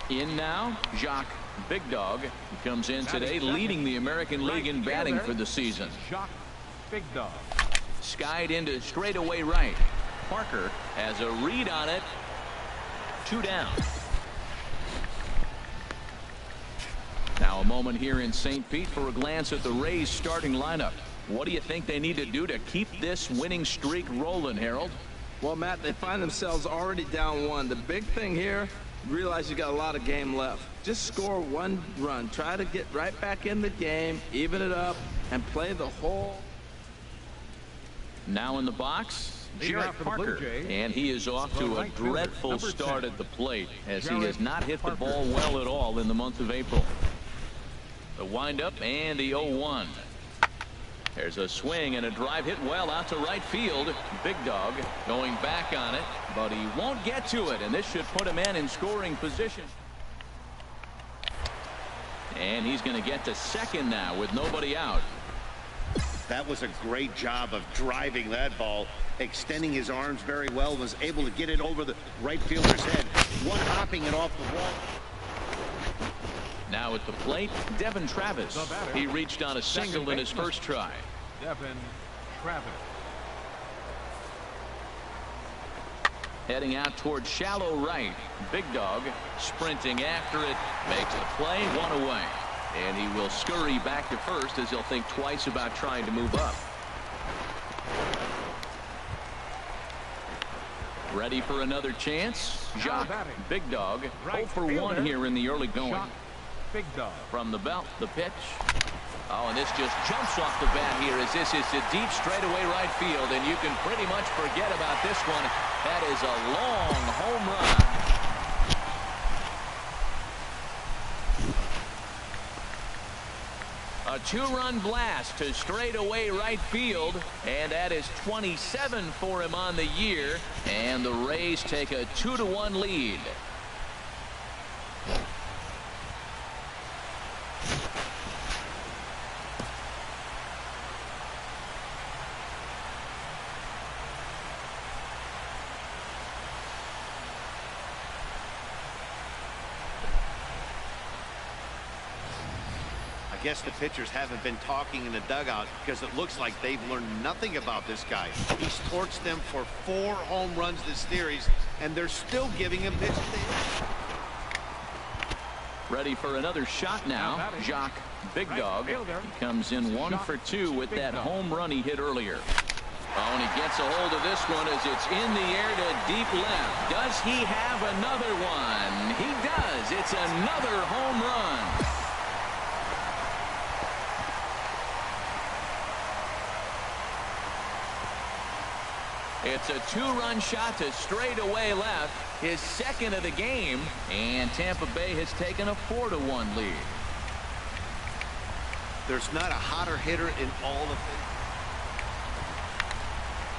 In now, Jacques Big Dog comes in today leading the American League in batting for the season. Jacques Big Dog. Skied into straightaway right. Parker has a read on it. 2 down. Now a moment here in St. Pete for a glance at the Rays starting lineup. What do you think they need to do to keep this winning streak rolling, Harold? Well, Matt, they find themselves already down 1. The big thing here, realize you got a lot of game left. Just score 1 run. Try to get right back in the game, even it up, and play the whole. Now in the box, Jarrett Parker, and he is off to a dreadful start at the plate as he has not hit the ball well at all in the month of April. The windup and the 0-1. There's a swing and a drive hit well out to right field. Big Dog going back on it, but he won't get to it, and this should put him in scoring position. And he's going to get to second now with nobody out. That was a great job of driving that ball, extending his arms very well, was able to get it over the right fielder's head, one-hopping it off the wall. Now at the plate, Devin Travis. He reached on a single in his first try. Devin Travis. Heading out towards shallow right. Big Dog sprinting after it. Makes the play, 1 away. And he will scurry back to first as he'll think twice about trying to move up. Ready for another chance. Jacques Big Dog 0 for 1 here in the early going. Big Dog. From the belt, the pitch. Oh, and this just jumps off the bat here as this is a deep straightaway right field, and you can pretty much forget about this one. That is a long home run. A 2-run blast to straightaway right field, and that is 27 for him on the year, and the Rays take a 2-1 lead. I guess the pitchers haven't been talking in the dugout because it looks like they've learned nothing about this guy. He's torched them for 4 home runs this series, and they're still giving him pitches. Ready for another shot now. Jacques Big Dog. He comes in 1 for 2 with that home run he hit earlier. Oh, and he gets a hold of this one as it's in the air to deep left. Does he have another one? He does. It's another home run. It's a 2-run shot to straightaway left, his second of the game, and Tampa Bay has taken a 4-1 lead. There's not a hotter hitter in all of it.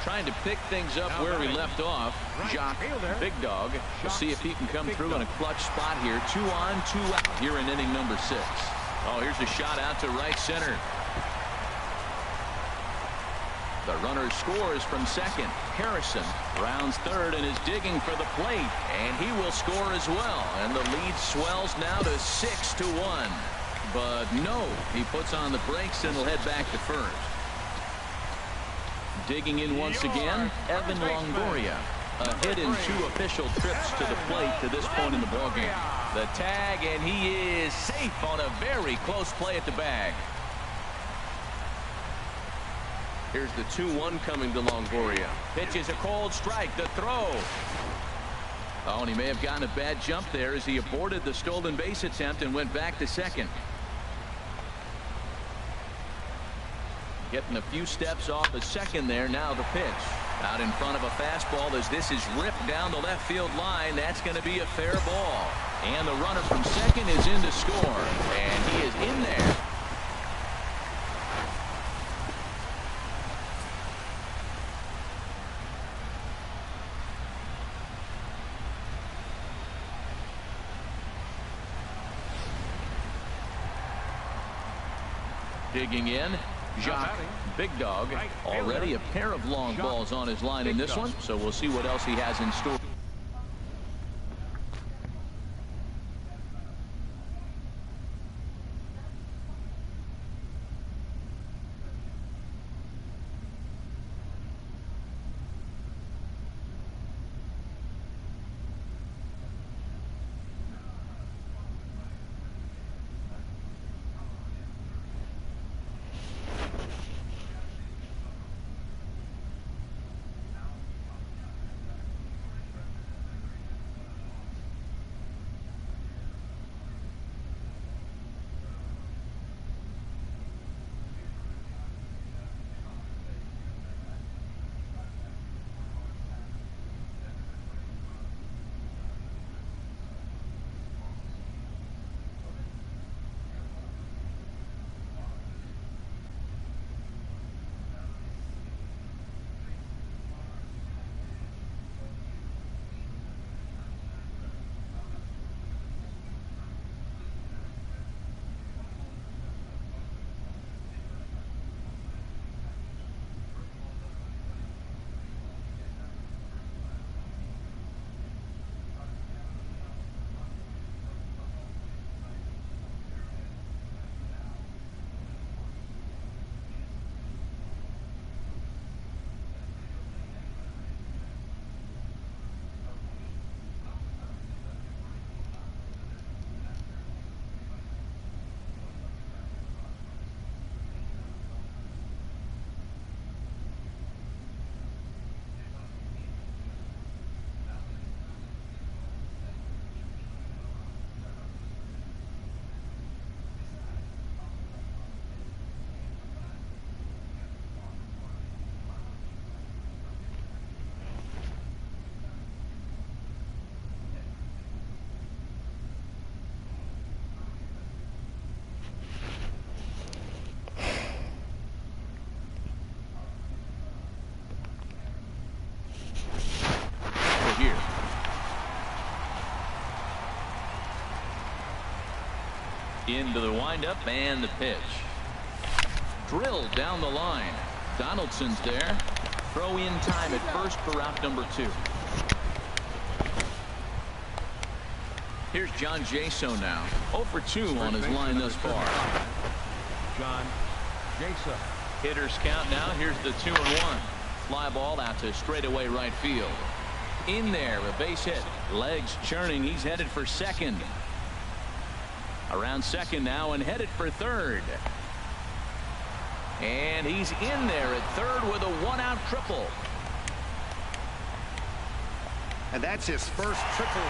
Trying to pick things up where we left off. Jacques Big Dog. We'll see if he can come through in a clutch spot here. 2 on, 2 out here in inning number 6. Oh, here's a shot out to right center. The runner scores from second. Harrison rounds third and is digging for the plate, and he will score as well, and the lead swells now to 6-1. But no, he puts on the brakes and will head back to first. Digging in once again, Evan Longoria. A hit in 2 official trips to the plate to this point in the ballgame. The tag, and he is safe on a very close play at the bag. Here's the 2-1 coming to Longoria. Pitch is a cold strike. The throw. Oh, and he may have gotten a bad jump there as he aborted the stolen base attempt and went back to second. Getting a few steps off the second there. Now the pitch. Out in front of a fastball as this is ripped down the left field line. That's going to be a fair ball. And the runner from second is in to score. And he is in there. Digging in, Jacques Big Dog. Already a pair of long balls on his line in this one, so we'll see what else he has in store. Into the windup and the pitch. Drilled down the line. Donaldson's there. Throw in time at first for route number 2. Here's John Jaso now. 0 for 2 on his line thus far. John Jaso. Hitters count now. Here's the 2-1. Fly ball out to straightaway right field. In there, a base hit. Legs churning. He's headed for second. Around second now and headed for third. And he's in there at third with a 1-out triple. And that's his first triple.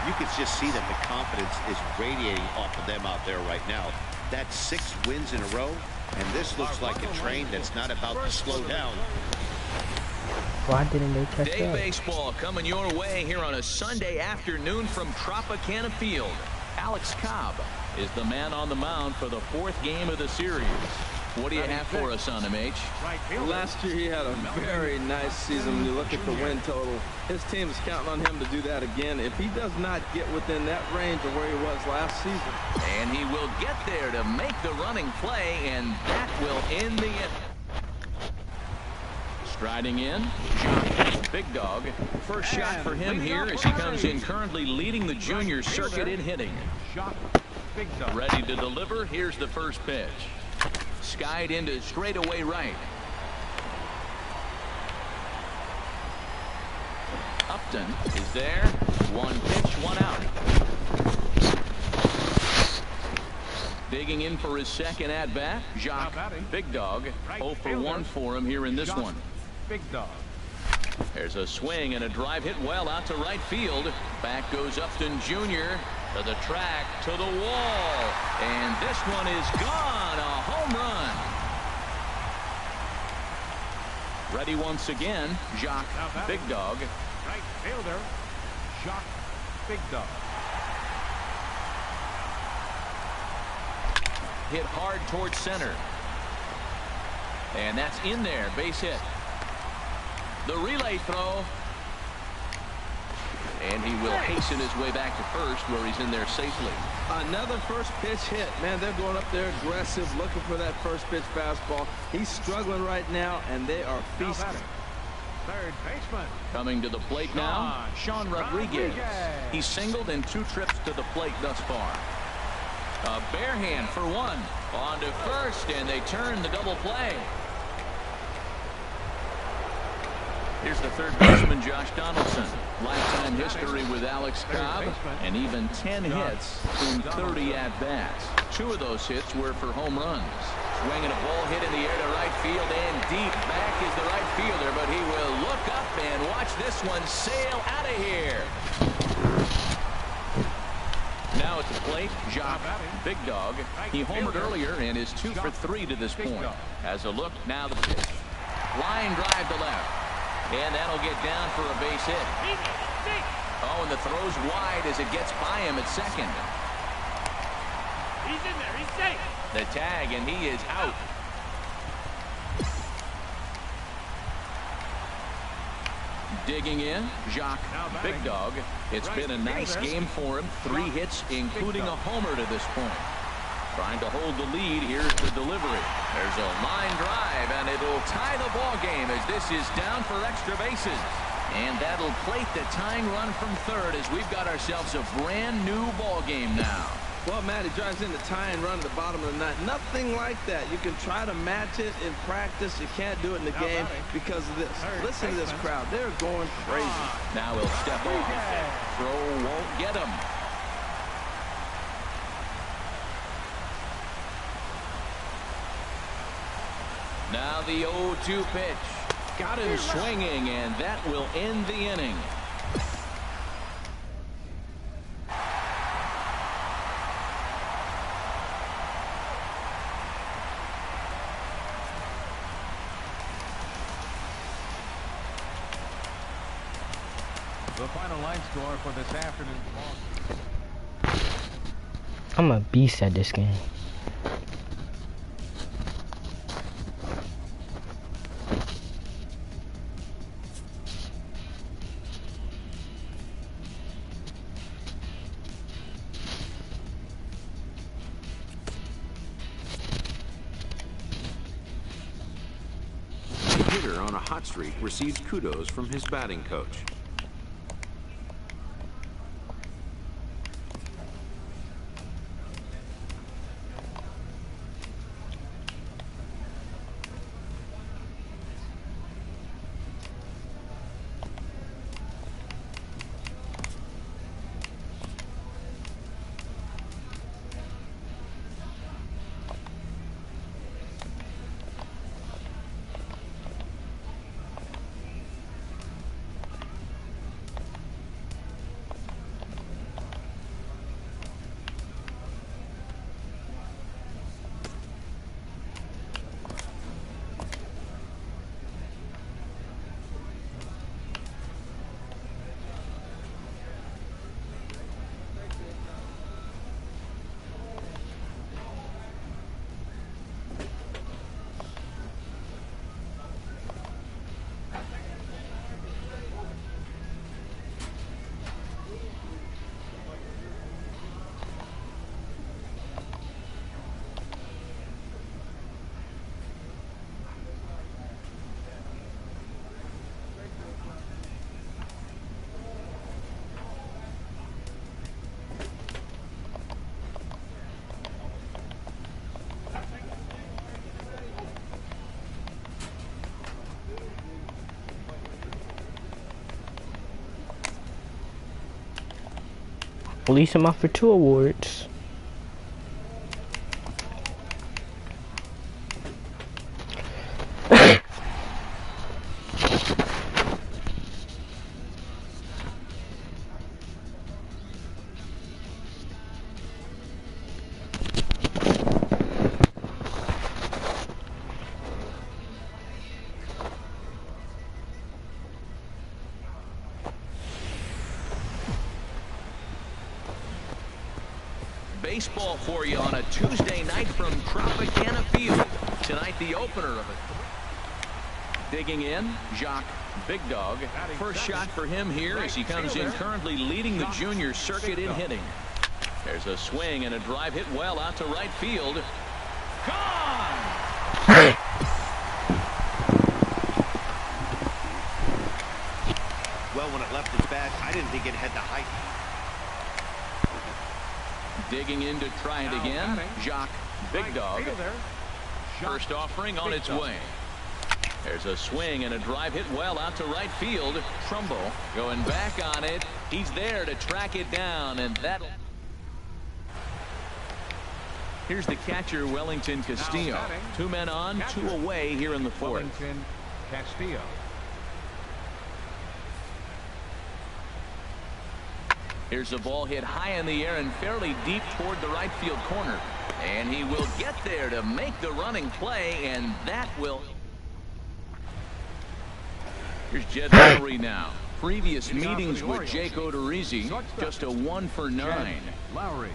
You can just see that the confidence is radiating off of them out there right now. That's 6 wins in a row, and this looks like a train that's not about to slow down. Why didn't they catch Day that? baseball coming your way here on a Sunday afternoon from Tropicana Field. Alex Cobb is the man on the mound for the 4th game of the series. What do you have for us on him, H? Last year he had a very nice season when you look at the win total. His team is counting on him to do that again if he does not get within that range of where he was last season. And he will get there to make the running play, and that will end the inning. Striding in, Jacques Big Dog. First shot for him here as he comes in currently leading the junior circuit in hitting. Ready to deliver. Here's the first pitch. Skied into straightaway right. Upton is there. 1 pitch, 1 out. Digging in for his second at-bat, Jacques Big Dog. 0 for 1 for him here in this one. Big Dog. There's a swing and a drive hit well out to right field. Back goes Upton Jr. to the track, to the wall. And this one is gone. A home run. Ready once again, Jacques Big Dog. Right fielder, Jacques Big Dog. Hit hard towards center. And that's in there. Base hit. The relay throw. And he will hasten his way back to first, where he's in there safely. Another first pitch hit. Man, they're going up there aggressive, looking for that first pitch fastball. He's struggling right now, and they are feasting. Third baseman. Coming to the plate now, Sean Rodriguez. He's singled in 2 trips to the plate thus far. A bare hand for one. On to first, and they turn the double play. Here's the third baseman, Josh Donaldson. Lifetime history with Alex Cobb, and even 10 hits in 30 at-bats. 2 of those hits were for home runs. Swinging a ball hit in the air to right field and deep. Back is the right fielder, but he will look up and watch this one sail out of here. Now at the plate, Jock, Big Dog. He homered earlier and is 2 for 3 to this point. As a look, now the pitch. Line drive to left. And that'll get down for a base hit. Oh, and the throw's wide as it gets by him at second. He's in there. He's safe. The tag, and he is out. Digging in, Jacques Big Dog. It's been a nice game for him. 3 hits, including a homer to this point. Trying to hold the lead. Here's the delivery. There's a line drive, and it'll tie the ball game as this is down for extra bases. And that'll plate the tying run from third as we've got ourselves a brand new ball game now. Well, Matt, he drives in the tying run at the bottom of the ninth. Nothing like that. You can try to match it in practice. You can't do it in the game because of this. Listen to this crowd. They're going crazy. Now he'll step off. Throw won't get him. Now the 0-2 pitch. Got him swinging, and that will end the inning. The final line score for this afternoon's ball. I'm a beast at this game. The hitter on a hot streak receives kudos from his batting coach. Release him out for 2 awards. Baseball for you on a Tuesday night from Tropicana Field. Tonight, the opener of it. Digging in, Jacques Big Dog. First shot for him here as he comes in currently leading the junior circuit in hitting. There's a swing and a drive hit well out to right field. Gone! Well, when it left its bat, I didn't think it had the height. Digging in to try it again. Jacques Big Dog. First offering on its way. There's a swing and a drive hit well out to right field. Trumbo going back on it. He's there to track it down, and that'll... Here's the catcher, Wellington Castillo. 2 men on, 2 away here in the 4th. Wellington Castillo. Here's the ball hit high in the air and fairly deep toward the right field corner. And he will get there to make the running play, and that will... Here's Jed Lowry now. Previous meetings with Jake Odorizzi, just a 1 for 9. Lowry.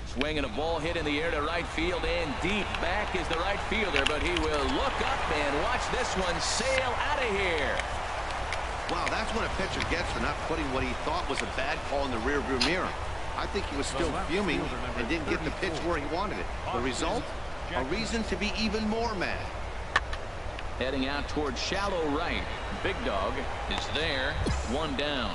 Swinging a ball hit in the air to right field, and deep back is the right fielder, but he will look up and watch this one sail out of here. Wow, that's what a pitcher gets for not putting what he thought was a bad call in the rearview mirror. I think he was still fuming and didn't get the pitch where he wanted it. The result? A reason to be even more mad. Heading out towards shallow right. Big Dog is there. 1 down.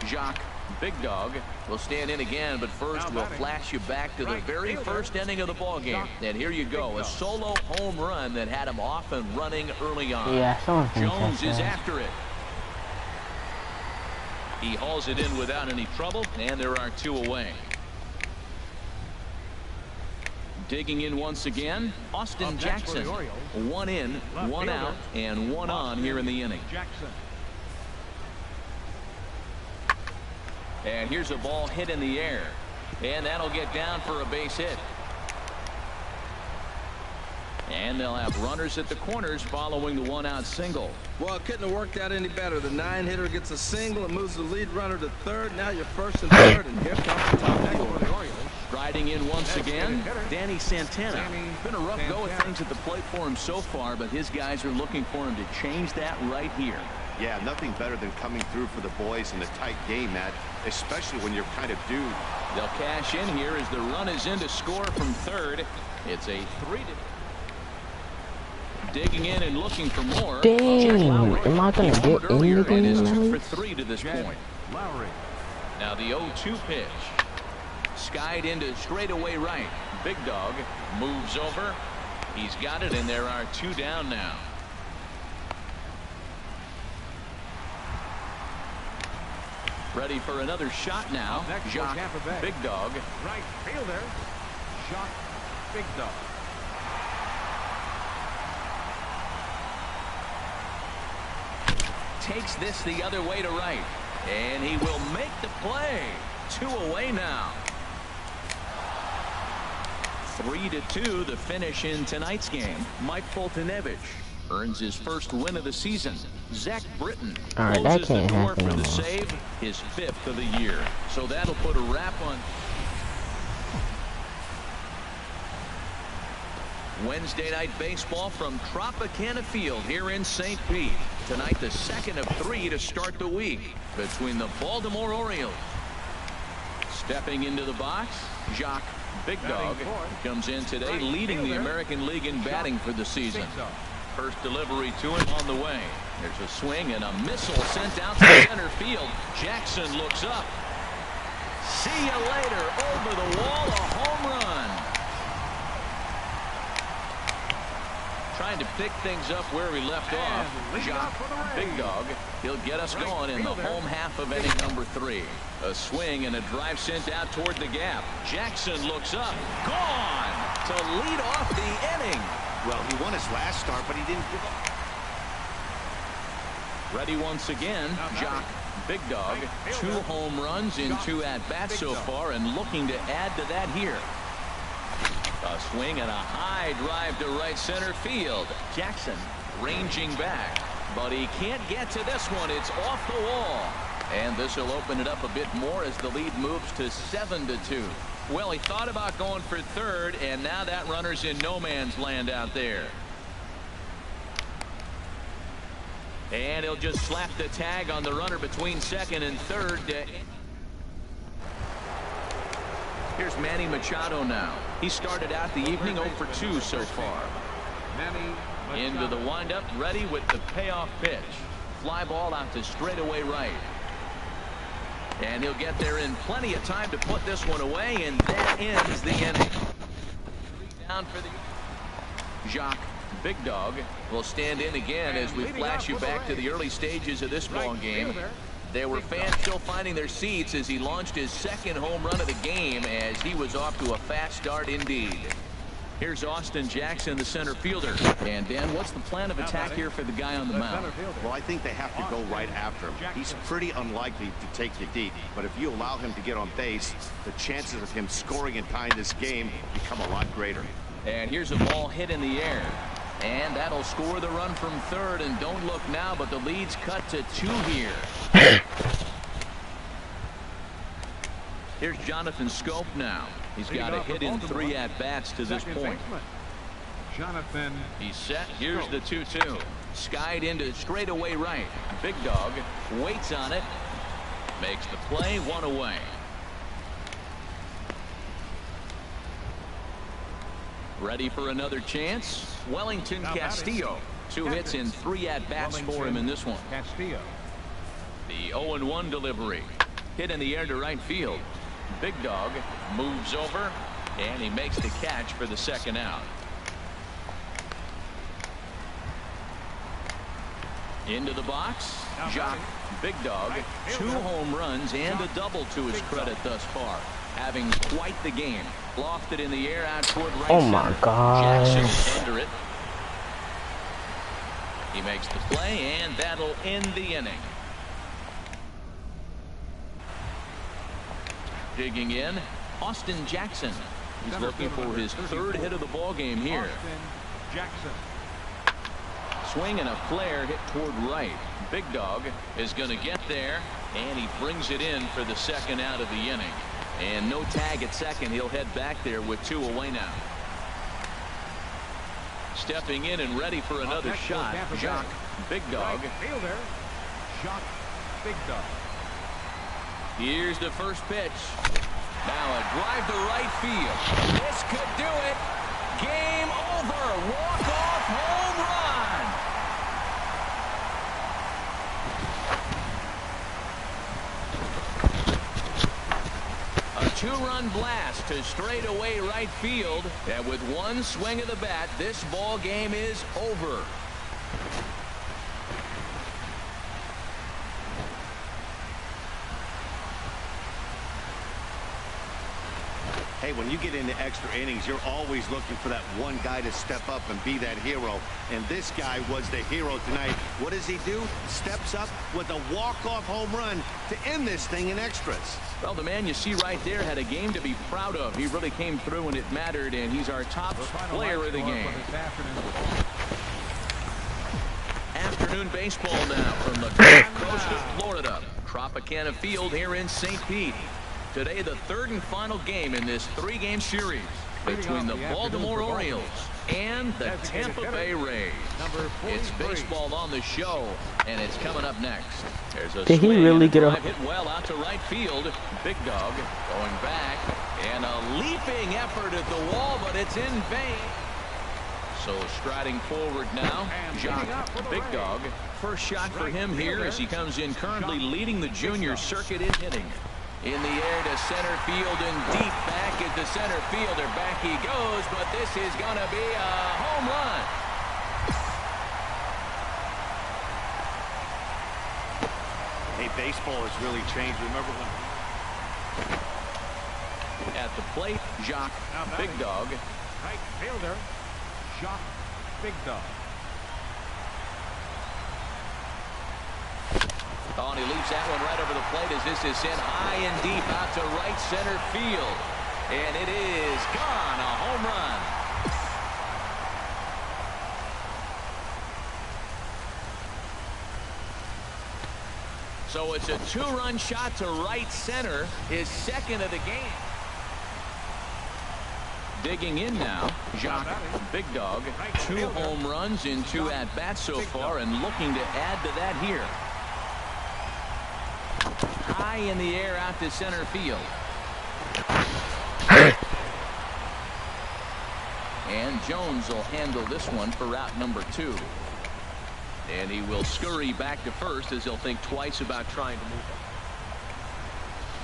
Jacques Big Dog will stand in again, but first we'll flash you back to the very first inning of the ball game. And here you go, a solo home run that had him off and running early on. Yeah, Jones is after it. He hauls it in without any trouble, and there are 2 away. Digging in once again, Austin Jackson. 1 in, 1 out, and 1 on here in the inning. And here's a ball hit in the air, and that'll get down for a base hit. And they'll have runners at the corners following the 1-out single. Well, it couldn't have worked out any better. The 9-hitter gets a single and moves the lead runner to third. Now you're first and third, and here comes the top of the order. Striding in once again, Danny Santana. Been a rough go of things at the plate for him so far, but his guys are looking for him to change that right here. Yeah, nothing better than coming through for the boys in a tight game, Matt, especially when you're kind of due. They'll cash in here as the run is in to score from third. It's a 3 to... Digging in and looking for more. Dang, am I gonna get anything? For 3 to this point. Now the 0-2 pitch. Skied into straightaway right. Big Dog moves over. He's got it, and there are 2 down now. Ready for another shot now. Jacques Big Dog. Right fielder. Jacques Big Dog. Takes this the other way to right. And he will make the play. 2 away now. 3-2 the finish in tonight's game. Mike Foltynewicz earns his first win of the season. Zach Britton closes the door for the save, his 5th of the year. So that'll put a wrap on Wednesday night baseball from Tropicana Field here in St. Pete. Tonight the 2nd of 3 to start the week between the Baltimore Orioles. Stepping into the box, Jacques Big Dog comes in today leading the American League in batting for the season. First delivery to him on the way. There's a swing and a missile sent out to center field. Jackson looks up. See you later. Over the wall, a home run. Trying to pick things up where we left off. Jacques Big Dog. He'll get us going in the home half of inning number 3. A swing and a drive sent out toward the gap. Jackson looks up. Gone to lead off the inning. Well, he won his last start, but he didn't give up. Ready once again, Jacques Big Dog. 2 home runs in 2 at-bats so far, and looking to add to that here. A swing and a high drive to right center field. Jackson ranging back, but he can't get to this one. It's off the wall. And this will open it up a bit more as the lead moves to 7-2. Well, he thought about going for third, and now that runner's in no man's land out there. And he'll just slap the tag on the runner between second and third. Here's Manny Machado now. He started out the evening 0 for 2 so far. Into the windup, ready with the payoff pitch. Fly ball out to straightaway right. And he'll get there in plenty of time to put this one away, and that ends the inning. 3 down for the Jacques Big Dog will stand in again as we flash you back to the early stages of this ball game. There were fans still finding their seats as he launched his second home run of the game, as he was off to a fast start indeed. Here's Austin Jackson, the center fielder. And Dan, what's the plan of attack here for the guy on the mound? Well, I think they have to go right after him. He's pretty unlikely to take you deep, but if you allow him to get on base, the chances of him scoring and tying this game become a lot greater. And here's a ball hit in the air. And that'll score the run from third. And don't look now, but the lead's cut to 2 here. Here's Jonathan Scope now. He's got a hit in 3 at-bats to this point. Jonathan. He's set. Here's the 2-2. Skied into straightaway right. Big Dog waits on it. Makes the play, 1 away. Ready for another chance. Wellington Castillo. 2 hits in 3 at-bats for him in this one. Castillo. The 0-1 delivery. Hit in the air to right field. Big Dog moves over, and he makes the catch for the second out. Into the box, Jacques Big Dog, 2 home runs and a double to his credit thus far. Having quite the game. Lofted in the air out toward right. Oh my God. Jackson under it. He makes the play, and that'll end the inning. Digging in, Austin Jackson. He's looking for his 3rd hit of the ball game here. Jackson. Swing and a flare hit toward right. Big Dog is going to get there, and he brings it in for the second out of the inning. And no tag at second. He'll head back there with 2 away now. Stepping in and ready for another shot, Jacques Big Dog. Fielder, Jacques Big Dog. Here's the first pitch. Now a drive to right field. This could do it. Game over. Walk-off home run. A 2-run blast to straightaway right field. And with 1 swing of the bat, this ball game is over. Hey, when you get into extra innings, you're always looking for that one guy to step up and be that hero. And this guy was the hero tonight. What does he do? Steps up with a walk-off home run to end this thing in extras. Well, the man you see right there had a game to be proud of. He really came through when it mattered, and he's our top player of the game. Afternoon baseball now from the coast of Florida. Tropicana Field here in St. Pete. Today, the 3rd and final game in this 3-game series between the Baltimore Orioles and the Tampa Bay Rays. It's baseball on the show, and it's coming up next. There's a Did he really get a hit well out to right field. Big Dog going back, and a leaping effort at the wall, but it's in vain. So striding forward now, Jacques Big Dog. First shot for him here as he comes in currently leading the junior circuit in hitting. In the air to center field and deep back into center fielder. Back he goes, but this is going to be a home run. Hey, baseball has really changed. Remember when... At the plate, Jacques Big Dog. Right fielder, Jacques Big Dog. Oh, and he leaps that one right over the plate as this is sent high and deep out to right center field. And it is gone, a home run. So it's a 2-run shot to right center, his 2nd of the game. Digging in now, Jacques Big Dog. 2 home runs in 2 at-bats so far, and looking to add to that here. High in the air out to center field. And Jones will handle this one for route number 2. And he will scurry back to first as he'll think twice about trying to move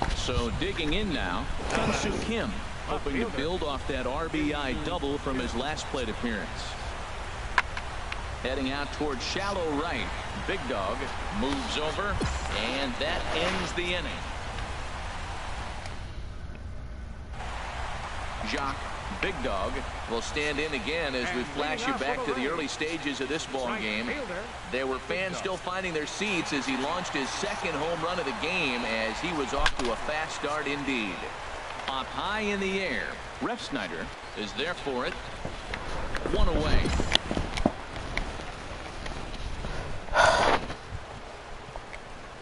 up. So digging in now, Hyun-Soo Kim, hoping to build off that RBI double from his last plate appearance. Heading out towards shallow right. Big Dog moves over, and that ends the inning. Jacques Big Dog will stand in again as we flash you back to the early stages of this ball game. There were fans still finding their seats as he launched his 2nd home run of the game, as he was off to a fast start indeed. Up high in the air. Ref Snyder is there for it. 1 away.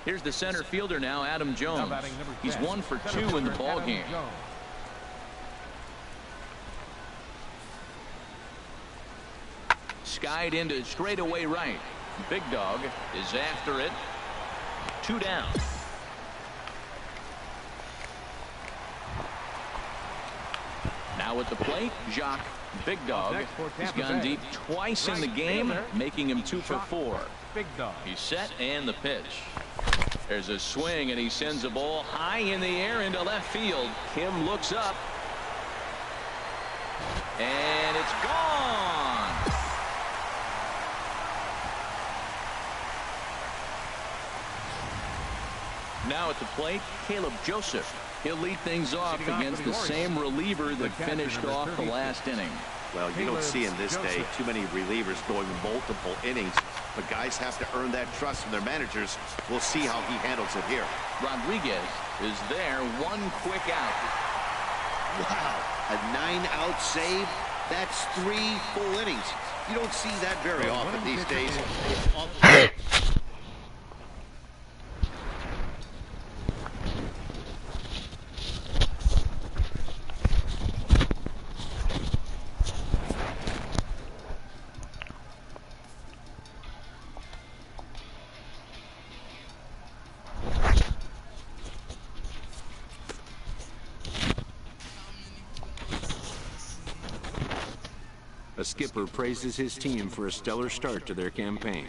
Here's the center fielder now, Adam Jones. He's 1 for 2 in the ball game. Skied into straightaway right. Big Dog is after it. 2 down. Now at the plate, Jacques Big Dog. He's gone deep twice in the game, making him 2 for 4. He's set, and the pitch. There's a swing, and he sends a ball high in the air into left field. Kim looks up, and it's gone. Now at the plate, Caleb Joseph. He'll lead things off against the same reliever that finished off the last inning. Well, you don't see in this day too many relievers going multiple innings, but guys have to earn that trust from their managers. We'll see how he handles it here. Rodriguez is there, 1 quick out. Wow, a 9-out save? That's 3 full innings. You don't see that very often these days. A skipper praises his team for a stellar start to their campaign.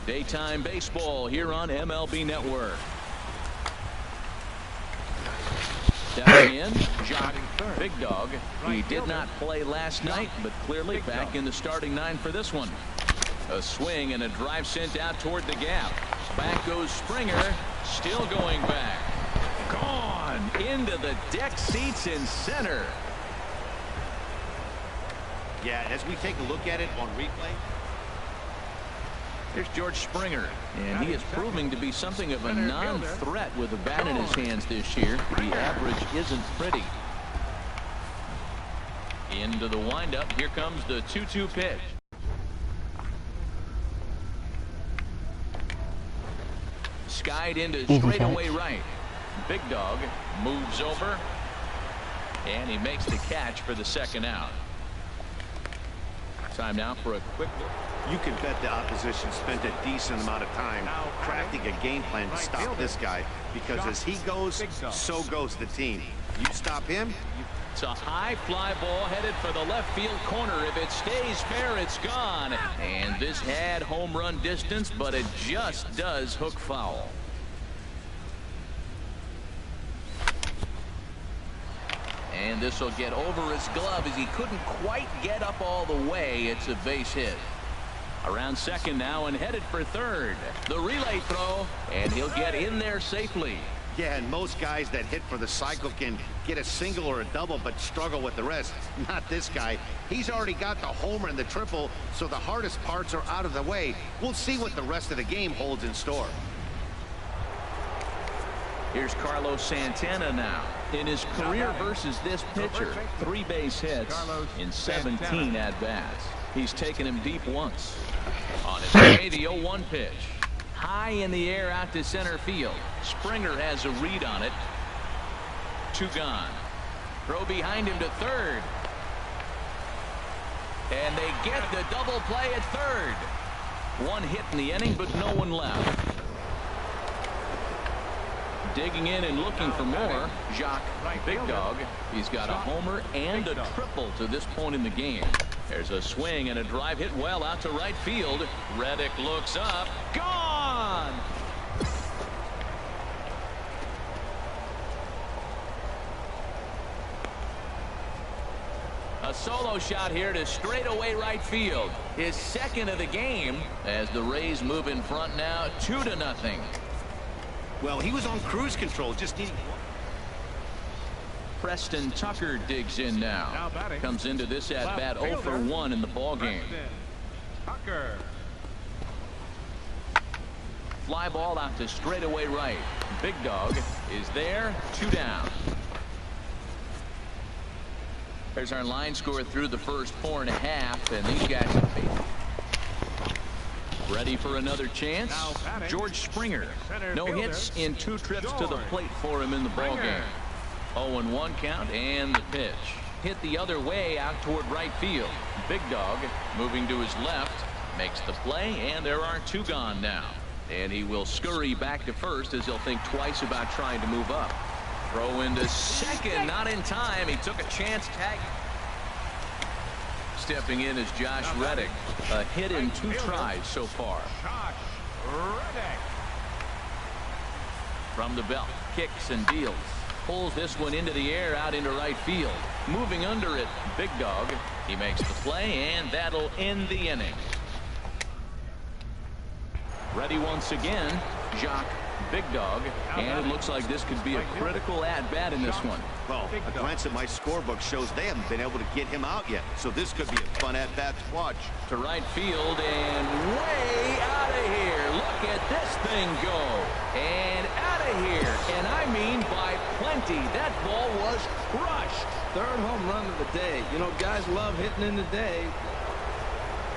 Daytime baseball here on MLB Network. Stepping in, Jock, Big Dog. He did not play last night, but clearly back in the starting nine for this one. A swing and a drive sent out toward the gap. Back goes Springer, still going back. Gone into the deck seats in center. Yeah, as we take a look at it on replay. Here's George Springer, and he is proving to be something of a non-threat with the bat in his hands this year. The average isn't pretty. Into the windup. Here comes the 2-2 pitch. Skied into straightaway right. Big Dog moves over, and he makes the catch for the second out. Time now for a quick look. You can bet the opposition spent a decent amount of time crafting a game plan to stop this guy, because as he goes, so goes the team. You stop him. It's a high fly ball headed for the left field corner. If it stays fair, it's gone. And this had home run distance, but it just does hook foul. And this will get over his glove as he couldn't quite get up all the way. It's a base hit. Around second now and headed for third. The relay throw, and he'll get in there safely. Yeah, and most guys that hit for the cycle can get a single or a double but struggle with the rest. Not this guy. He's already got the homer and the triple, so the hardest parts are out of the way. We'll see what the rest of the game holds in store. Here's Carlos Santana now. In his career versus this pitcher, 3 base hits in 17 at-bats. He's taken him deep once. On his way, the 0-1 pitch. High in the air out to center field. Springer has a read on it. 2 gone. Throw behind him to third. And they get the double play at third. 1 hit in the inning, but no one left. Digging in and looking for more, Jock, Big Dog. He's got a homer and a triple to this point in the game. There's a swing and a drive hit well out to right field. Reddick looks up. Gone! A solo shot here to straightaway right field. His second of the game as the Rays move in front now 2-0. Well, he was on cruise control, just needing. Preston Tucker digs in now. Comes into this at bat 0 for 1 in the ball game. Tucker. Fly ball out to straightaway right. Big Dog is there. 2 down. There's our line score through the first 4.5, and these guys have been ready for another chance. George Springer. No hits in 2 trips to the plate for him in the ball game. 0-1 count, and the pitch. Hit the other way out toward right field. Big Dog moving to his left. Makes the play, and there are 2 gone now. And he will scurry back to first as he'll think twice about trying to move up. Throw into second, not in time. He took a chance tag. Stepping in is Josh Reddick. A hit in 2 tries so far. From the belt, kicks and deals. Pulls this one into the air out into right field. Moving under it, Big Dog. He makes the play, and that'll end the inning. Ready once again, Jock, Big Dog, and it looks like this could be a critical at-bat in this one. Well, a glance at my scorebook shows they haven't been able to get him out yet, so this could be a fun at-bat to watch. To right field and way out of here. Look at this thing go. And out of here. And I mean by plenty. That ball was crushed. 3rd home run of the day. You know, guys love hitting in the day.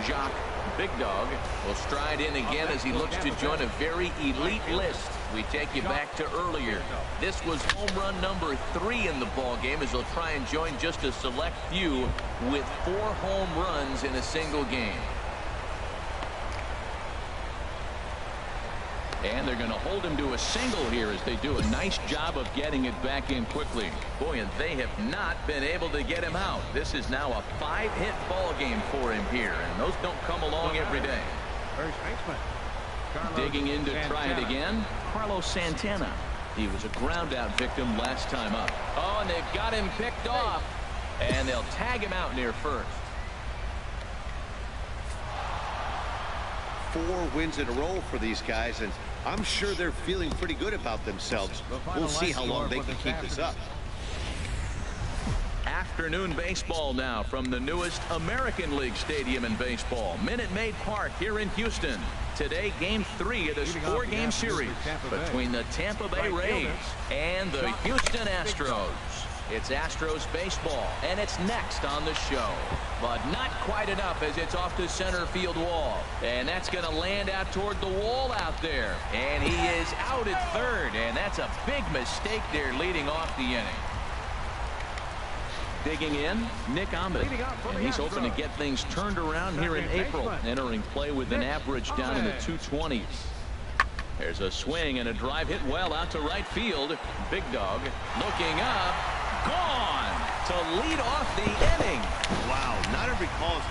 Jock, Big Dog will stride in again as he looks to join a very elite list. We take you back to earlier. This was home run number 3 in the ball game as he'll try and join just a select few with 4 home runs in a single game. And they're going to hold him to a single here as they do a nice job of getting it back in quickly. Boy, and they have not been able to get him out. This is now a 5-hit ball game for him here, and those don't come along every day. First baseman. Digging in to try it again, Carlos Santana. He was a ground out victim last time up. Oh, and they've got him picked off. And they'll tag him out near first. 4 wins in a row for these guys, and I'm sure they're feeling pretty good about themselves. We'll see how long they can keep this up. Afternoon baseball now from the newest American League stadium in baseball, Minute Maid Park here in Houston. Today, Game 3 of this 4-game series between the Tampa Bay Rays and the Houston Astros. It's Astros baseball, and it's next on the show. But not quite enough as it's off the center field wall. And that's going to land out toward the wall out there. And he is out at third, and that's a big mistake there leading off the inning. Digging in, Nick Ahmed, and he's hoping to get things turned around here in April, entering play with an average down in the 220s. There's a swing and a drive hit well out to right field. Big Dog looking up, gone to lead off the inning. Wow, not every call's.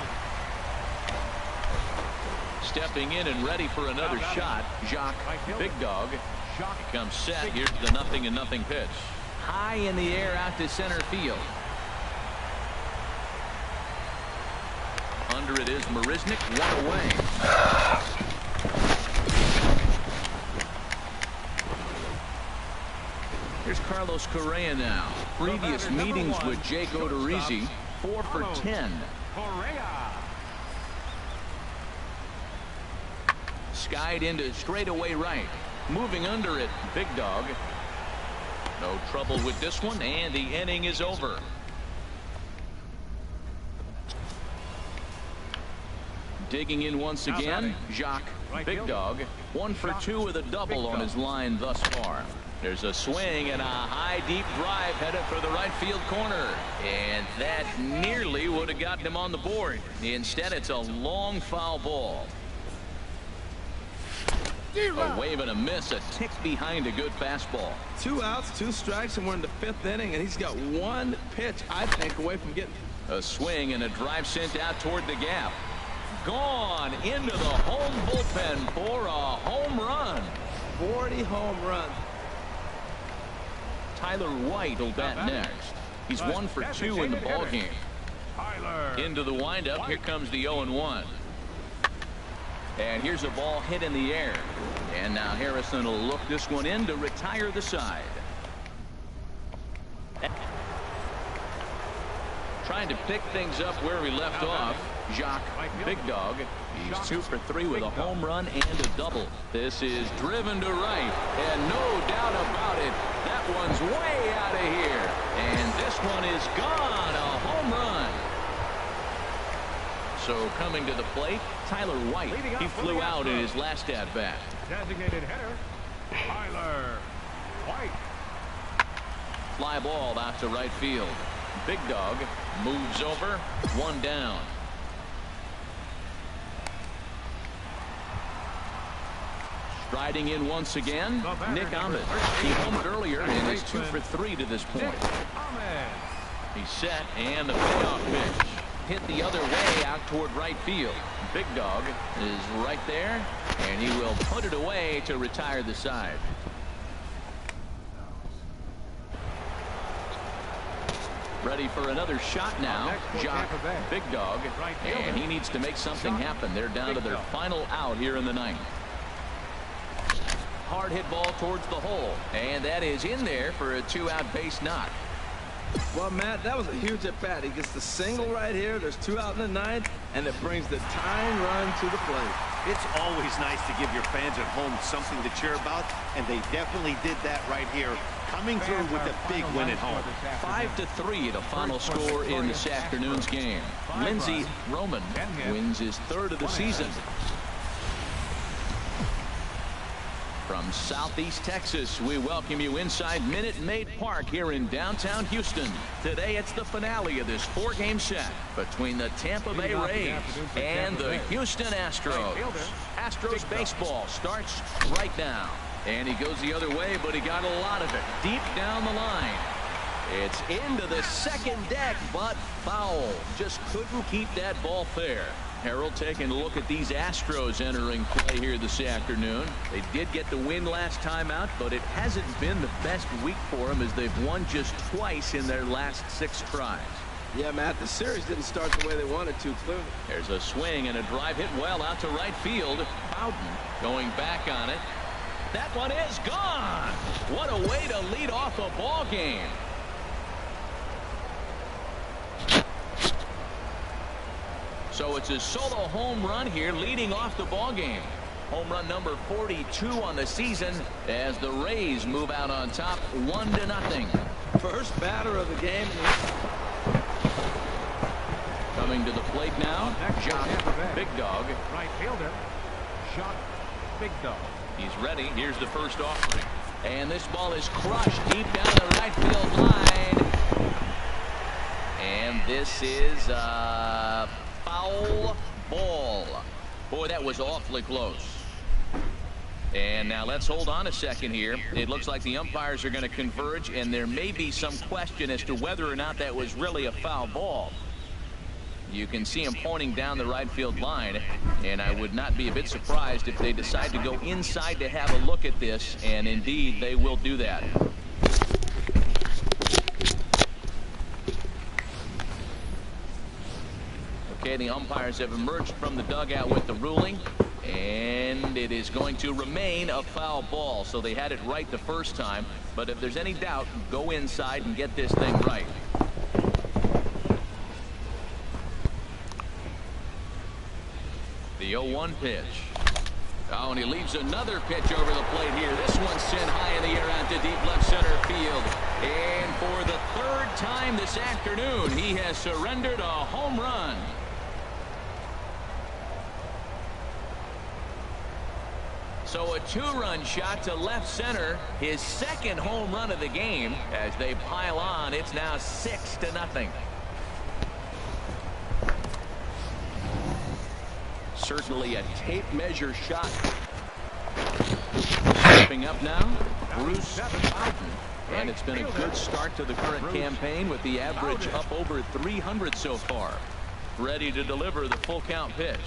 Stepping in and ready for another shot, Jacques Big Dog. He comes set. Here's the 0-0 pitch. High in the air out to center field. Under it is Marisnik, 1 away. Here's Carlos Correa now. Previous meetings with Jake Odorizzi, 4 for 10. Skied into straightaway right. Moving under it, Big Dog. No trouble with this one, and the inning is over. Digging in once again, Jacques Big Dog. 1 for 2 with a double on his line thus far. There's a swing and a high deep drive headed for the right field corner, and that nearly would have gotten him on the board. Instead, it's a long foul ball. A wave and a miss, a tick behind a good fastball. 2 outs, 2 strikes, and we're in the 5th inning, and he's got 1 pitch, I think, away from getting a swing and a drive sent out toward the gap. Gone into the home bullpen for a home run. 40 home runs. Tyler White will bat next. He's 1 for 2 in the ballgame. Into the windup. Here comes the 0-1. And here's a ball hit in the air. And now Harrison will look this one in to retire the side. Trying to pick things up where we left off. Jacques Big Dog. He's 2 for 3 with a home run and a double. This is driven to right, and no doubt about it, that one's way out of here. And this one is gone, a home run. So coming to the plate, Tyler White. He flew out in his last at bat. Designated hitter, Tyler White. Fly ball out to right field. Big Dog moves over, 1 down. Striding in once again, Nick Ahmed. He homered earlier and is 2 for 3 to this point. He's set, and the payoff pitch hit the other way out toward right field. Big Dog is right there, and he will put it away to retire the side. Ready for another shot now, Jacques Big Dog, and he needs to make something happen. They're down to their final out here in the 9th. Hard hit ball towards the hole, and that is in there for a 2-out base knock. Well, Matt, that was a huge at bat. He gets the single right here. There's 2 out in the 9th, and it brings the tying run to the plate. It's always nice to give your fans at home something to cheer about, and they definitely did that right here, coming through with a big win at home. 5-3 the final score in this afternoon's game. Lindsey Roman wins his 3rd of the season. From Southeast Texas, we welcome you inside Minute Maid Park here in downtown Houston. Today, it's the finale of this 4-game set between the Tampa Bay Rays and the Houston Astros. Astros baseball starts right now. And he goes the other way, but he got a lot of it deep down the line. It's into the second deck, but foul. Just couldn't keep that ball fair. Harold, taking a look at these Astros entering play here this afternoon. They did get the win last time out, but it hasn't been the best week for them as they've won just twice in their last 6 tries. Yeah, Matt, the series didn't start the way they wanted to, clearly. There's a swing and a drive hit well out to right field. Bowden going back on it. That one is gone. What a way to lead off a ball game. So it's a solo home run here leading off the ball game. Home run number 42 on the season as the Rays move out on top 1-0. First batter of the game. Coming to the plate now, Jock Big Dog. Right fielder, Jock Big Dog. He's ready. Here's the first offering. And this ball is crushed deep down the right field line. And this is a foul ball. Boy, that was awfully close. And now let's hold on a second here. It looks like the umpires are going to converge, and there may be some question as to whether or not that was really a foul ball. You can see him pointing down the right field line, and I would not be a bit surprised if they decide to go inside to have a look at this, and indeed they will do that. Okay, the umpires have emerged from the dugout with the ruling, and it is going to remain a foul ball. So they had it right the first time, but if there's any doubt, go inside and get this thing right. The 0-1 pitch. Oh, and he leaves another pitch over the plate here. This one's sent high in the air out to deep left center field. And for the 3rd time this afternoon, he has surrendered a home run. So a 2-run shot to left center, his 2nd home run of the game. As they pile on, it's now 6-0. Certainly a tape measure shot. Stepping up now, Bruce Bowden. And it's been a good start to the current campaign with the average up over 300 so far. Ready to deliver the full count pitch.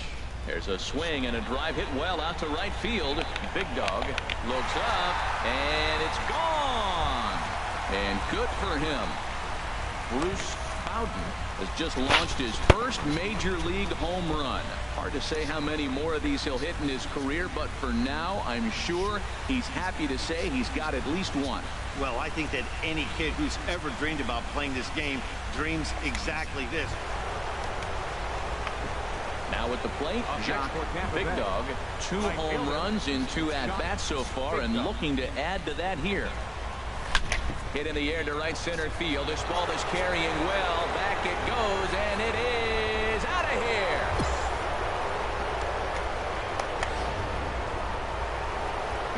There's a swing and a drive hit well out to right field. Big Dog looks up, and it's gone. And good for him. Bruce Bowden has just launched his first major league home run. Hard to say how many more of these he'll hit in his career, but for now, I'm sure he's happy to say he's got at least one. Well, I think that any kid who's ever dreamed about playing this game dreams exactly this. Now at the plate, Jock Big Dog. 2 home runs in 2 at-bats so far, and looking to add to that here. Hit in the air to right center field. This ball is carrying well. Back it goes, and it is out of here.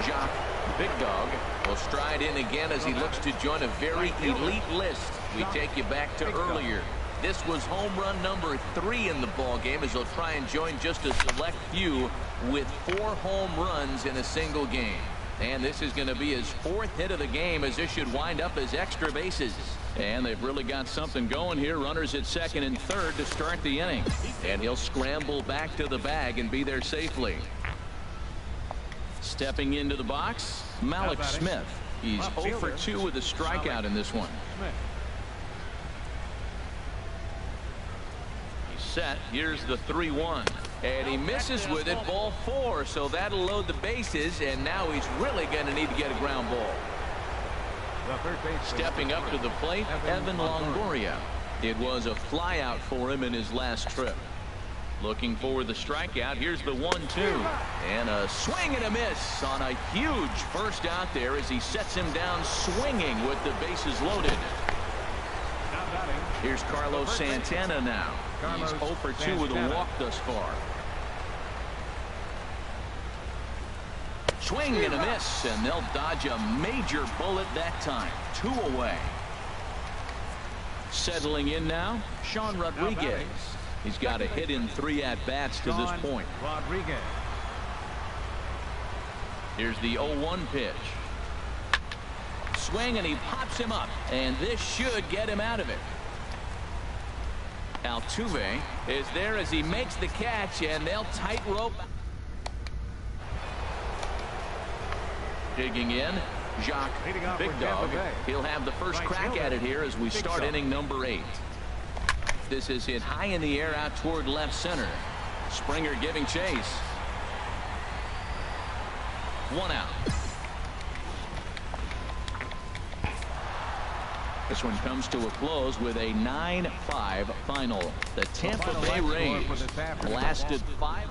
Jock Big Dog will stride in again as he looks to join a very elite list. We take you back to earlier. This was home run number 3 in the ball game, as he'll try and join just a select few with 4 home runs in a single game. And this is going to be his 4th hit of the game, as this should wind up as extra bases. And they've really got something going here. Runners at 2nd and 3rd to start the inning. And he'll scramble back to the bag and be there safely. Stepping into the box, Malik Smith. He's 0 for 2 with a strikeout in this one. Set. Here's the 3-1, and he misses with it. Ball 4, so that'll load the bases, and now he's really going to need to get a ground ball. Stepping up to the plate, Evan Longoria. It was a flyout for him in his last trip. Looking for the strikeout. Here's the 1-2, and a swing and a miss on a huge first out there as he sets him down swinging with the bases loaded. Here's Carlos Santana now. He's 0 for 2 with a walk thus far. Swing and a miss, and they'll dodge a major bullet that time. 2 away. Settling in now, Sean Rodriguez. He's got a hit in 3 at-bats to this point. Here's the 0-1 pitch. Swing, and he pops him up, and this should get him out of it. Altuve is there as he makes the catch, and they'll tightrope. Digging in, Jacques Big Dog. He'll have the first crack at it here as we start inning number 8. This is hit high in the air out toward left center. Springer giving chase. 1 out. This one comes to a close with a 9-5 final. The Tampa Bay Rays blasted 5.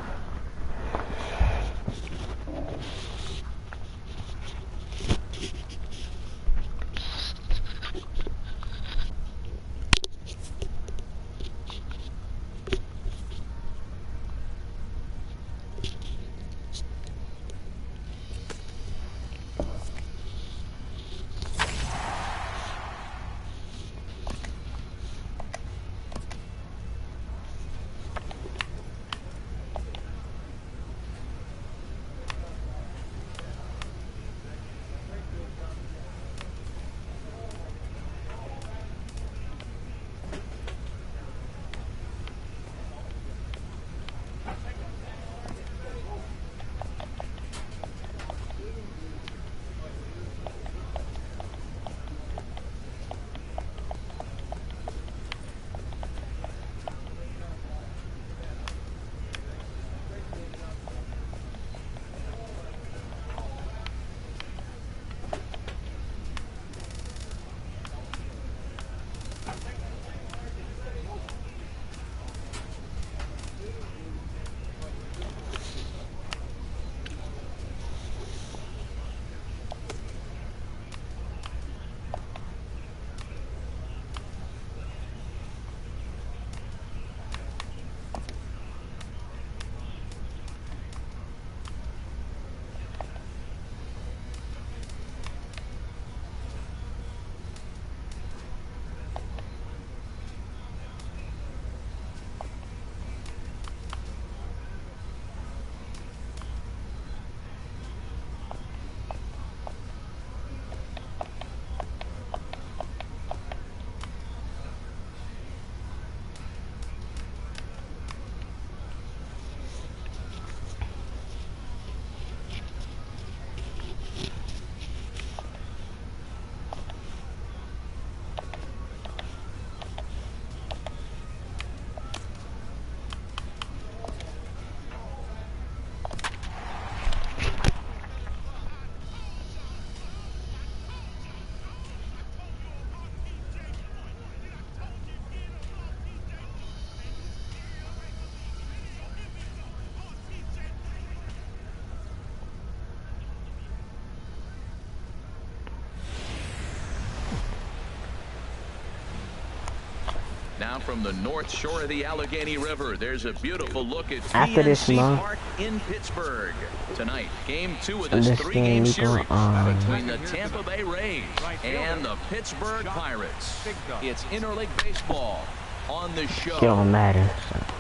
Now from the north shore of the Allegheny River, there's a beautiful look at PNC Park in Pittsburgh. Tonight, game 2 of this 3-game series between the Tampa Bay Rays and the Pittsburgh Pirates. It's interleague baseball on the show. Don't matter.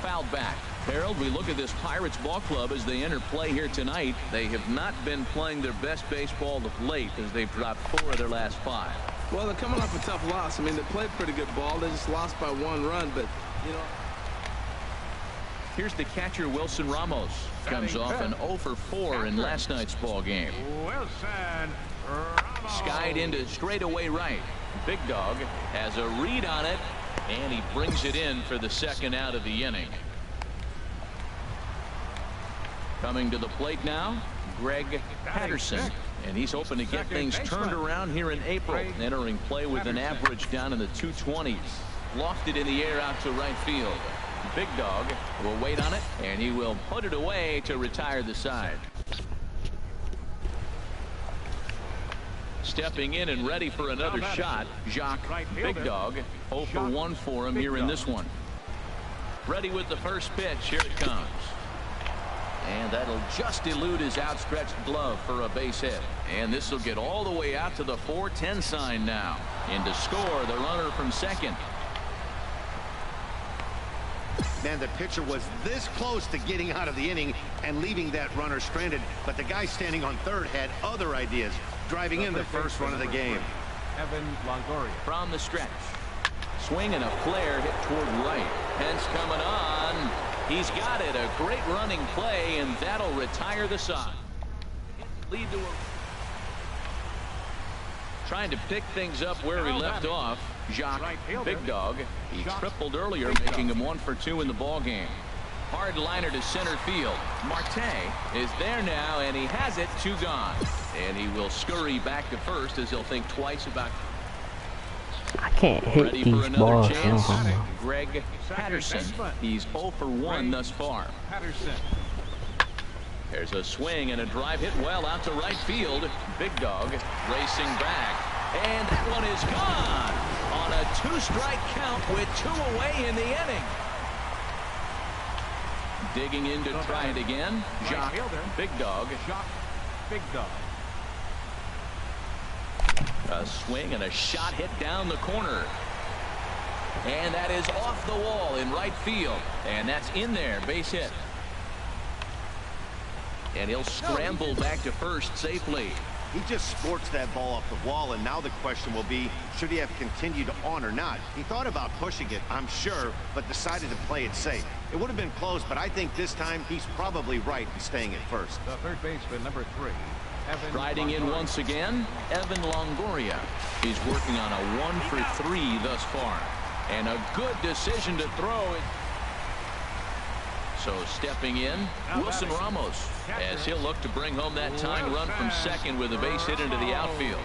Fouled back. Harold, we look at this Pirates ball club as they enter play here tonight. They have not been playing their best baseball of late as they've dropped 4 of their last 5. Well, they're coming off a tough loss. I mean, they played pretty good ball. They just lost by 1 run, but, you know. Here's the catcher, Wilson Ramos. Comes off an 0 for 4 in last night's ball game. Skied into straightaway right. Big Dog has a read on it, and he brings it in for the 2nd out of the inning. Coming to the plate now, Greg Patterson. And he's hoping to get things turned around here in April. Entering play with an average down in the 220s. Lofted in the air out to right field. Big Dog will wait on it, and he will put it away to retire the side. Stepping in and ready for another shot, Jacques Big Dog. 0 for 1 for him here in this one. Ready with the first pitch. Here it comes. And that'll just elude his outstretched glove for a base hit. And this will get all the way out to the 4-10 sign now. And to score, the runner from second. Man, the pitcher was this close to getting out of the inning and leaving that runner stranded. But the guy standing on third had other ideas, driving in the first run of the game. Evan Longoria. From the stretch. Swing and a flare hit toward right. Pence coming on. He's got it. A great running play, and that'll retire the side. Lead to a... Trying to pick things up where he left off. Jacques Big Dog. He tripled earlier, making him 1 for 2 in the ball game. Hard liner to center field. Marte is there now, and he has it. 2 gone. And he will scurry back to first as he'll think twice about... I can't hit Ready these for another balls. chance. Greg Patterson. He's 0 for 1 thus far. There's a swing and a drive hit well out to right field. Big Dog racing back. And that one is gone on a 2-strike count with 2 away in the inning. Digging in to try it again. Jacques Big Dog. Big Dog. A swing and a shot hit down the corner. And that is off the wall in right field. And that's in there. Base hit. And he'll scramble back to first safely. He just sports that ball off the wall, and now the question will be, should he have continued on or not? He thought about pushing it, I'm sure, but decided to play it safe. It would have been close, but I think this time he's probably right in staying at first. The third baseman, number 3. Riding in once again, Evan Longoria. He's working on a 1 for 3 thus far. And a good decision to throw it. So stepping in, Wilson Ramos, as he'll look to bring home that tying run from second with a base hit into the outfield.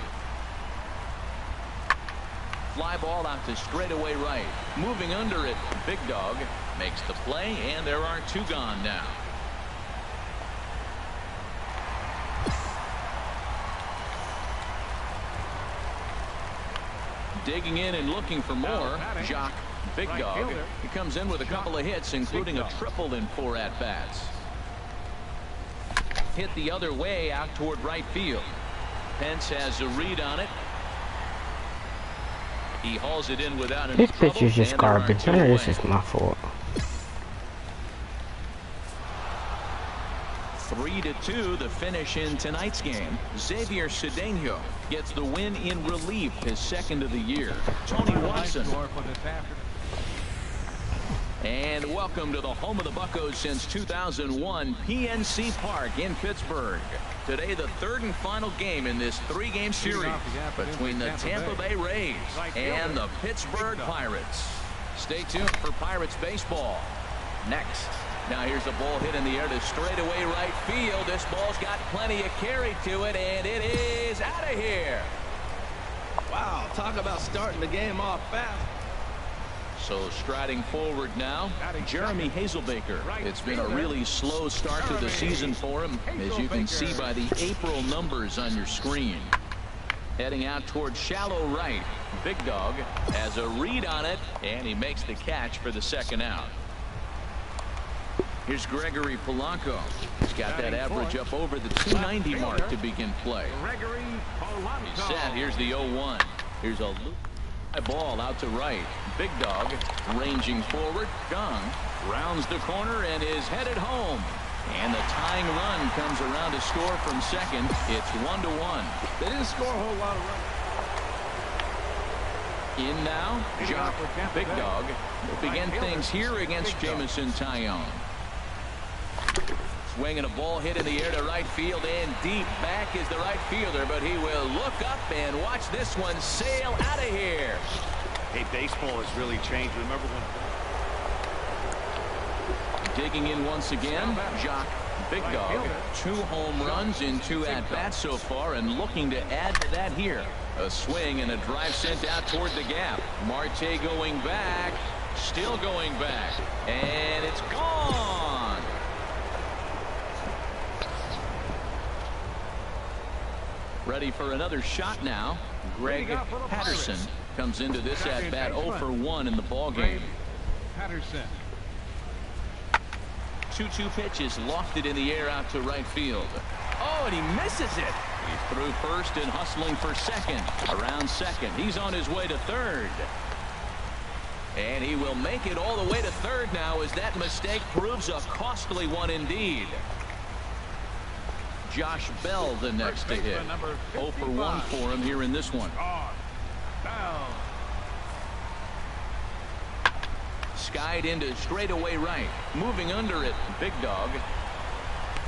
Fly ball out to straightaway right. Moving under it, Big Dog makes the play, and there are 2 gone now. Digging in and looking for more, Jacques Big Dog. He comes in with a couple of hits, including a triple in 4 at-bats. Hit the other way out toward right field. Pence has a read on it. He hauls it in without any trouble. This pitch is just garbage. None of this is my fault. 3-2 the finish in tonight's game. Xavier Cedeno gets the win in relief, his 2nd of the year. Tony Watson. And welcome to the home of the Buccos since 2001, PNC Park in Pittsburgh. Today, the 3rd and final game in this 3-game series between the Tampa Bay Rays and the Pittsburgh Pirates. Stay tuned for Pirates baseball next. Now here's a ball hit in the air to straightaway right field. This ball's got plenty of carry to it, and it is out of here. Wow, talk about starting the game off fast. So striding forward now, Jeremy Hazelbaker. It's been a really slow start to the season for him, as you can see by the April numbers on your screen. Heading out toward shallow right. Big Dog has a read on it, and he makes the catch for the 2nd out. Here's Gregory Polanco. He's got that average up over the 290 mark to begin play. He's set. Here's the 0-1. Here's a loop. Ball out to right. Big Dog ranging forward. Gong rounds the corner and is headed home. And the tying run comes around to score from second. It's 1-1. They didn't score a whole lot of runs. In now, Jacques Big Dog will begin things here against Jameson Taillon. Swinging a ball hit in the air to right field, and deep back is the right fielder, but he will look up and watch this one sail out of here. Hey, baseball has really changed. Remember when... Digging in once again, Jacques Big Dog. 2 home runs in 2 at-bats so far, and looking to add to that here. A swing and a drive sent out toward the gap. Marte going back, still going back, and it's gone. Ready for another shot now. Greg Patterson comes into this at-bat 0 for 1 in the ball game. Patterson. 2-2 pitches, lofted in the air out to right field. Oh, and he misses it. He's through first and hustling for second. Around second. He's on his way to third. And he will make it all the way to third now, as that mistake proves a costly one indeed. Josh Bell the next to hit. 0 for 1 for him here in this one. skied into straightaway right. Moving under it, Big Dog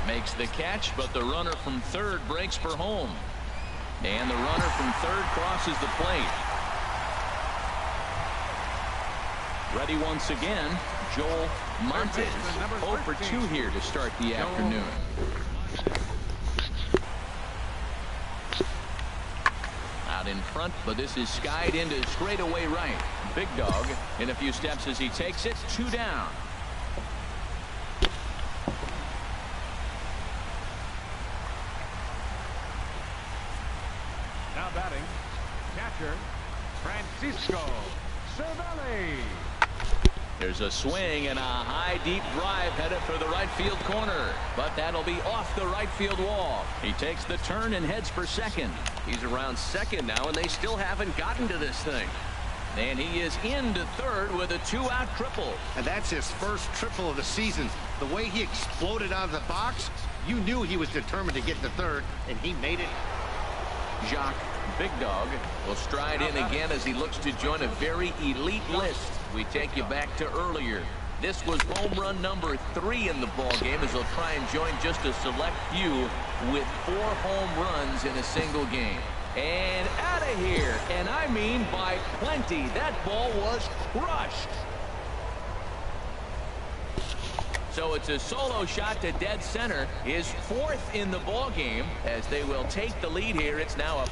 makes the catch, but the runner from third breaks for home. And the runner from third crosses the plate. Ready once again, Joel Montes. 0 for 2 here to start the afternoon. Out in front, but this is skied into straightaway right. Big Dog in a few steps as he takes it. 2 down. Now batting, catcher, Francisco Cervelli. There's a swing and a high deep drive headed for the right field corner, but that'll be off the right field wall. He takes the turn and heads for second. He's around second now, and they still haven't gotten to this thing. And he is into third with a 2-out triple. And that's his first triple of the season. The way he exploded out of the box, you knew he was determined to get to third, and he made it. Jacques Big Dog will stride in again as he looks to join a very elite list. We take you back to earlier. This was home run number 3 in the ball game, as he'll try and join just a select few with 4 home runs in a single game. And out of here, and I mean by plenty. That ball was crushed. So it's a solo shot to dead center, his 4th in the ball game, as they will take the lead here. It's now a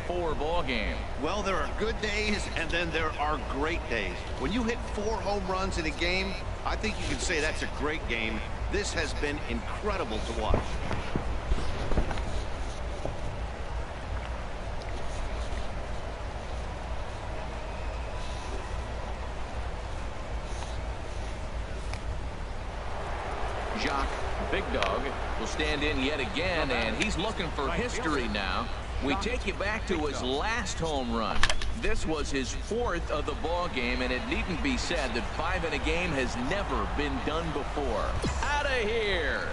5-4 ball game. Well, there are good days, and then there are great days. When you hit 4 home runs in a game, I think you can say that's a great game. This has been incredible to watch. Jacques Big Dog will stand in yet again, and he's looking for history now. We take you back to his last home run. This was his 4th of the ball game, and it needn't be said that 5 in a game has never been done before. Out of here!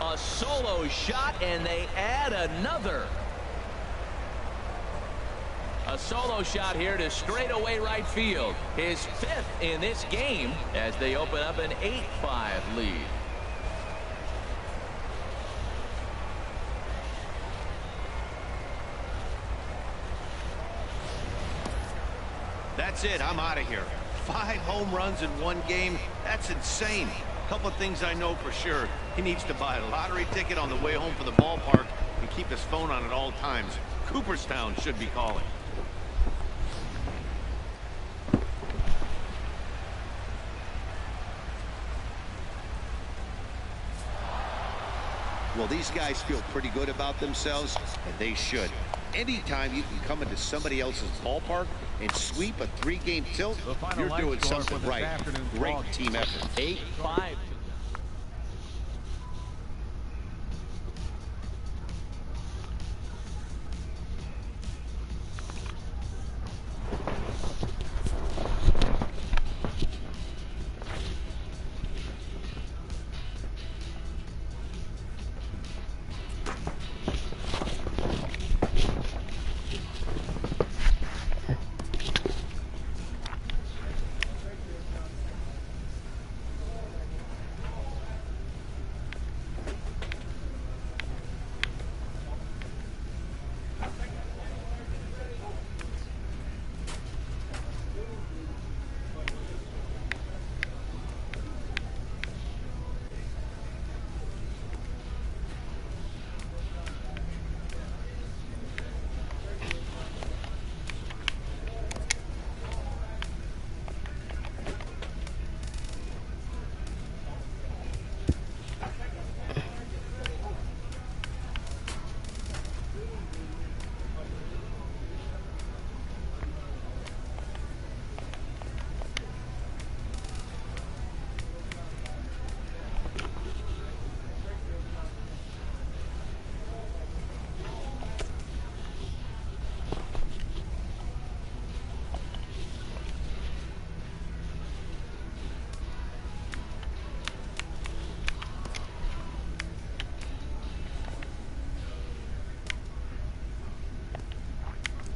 A solo shot, and they add another. A solo shot here to straightaway right field. His 5th in this game as they open up an 8-5 lead. That's it. I'm out of here. 5 home runs in 1 game. That's insane. A couple of things I know for sure. He needs to buy a lottery ticket on the way home from the ballpark and keep his phone on at all times. Cooperstown should be calling. Well, these guys feel pretty good about themselves, and they should. Anytime you can come into somebody else's ballpark and sweep a 3-game tilt, you're doing something right. Great team effort. 8-5.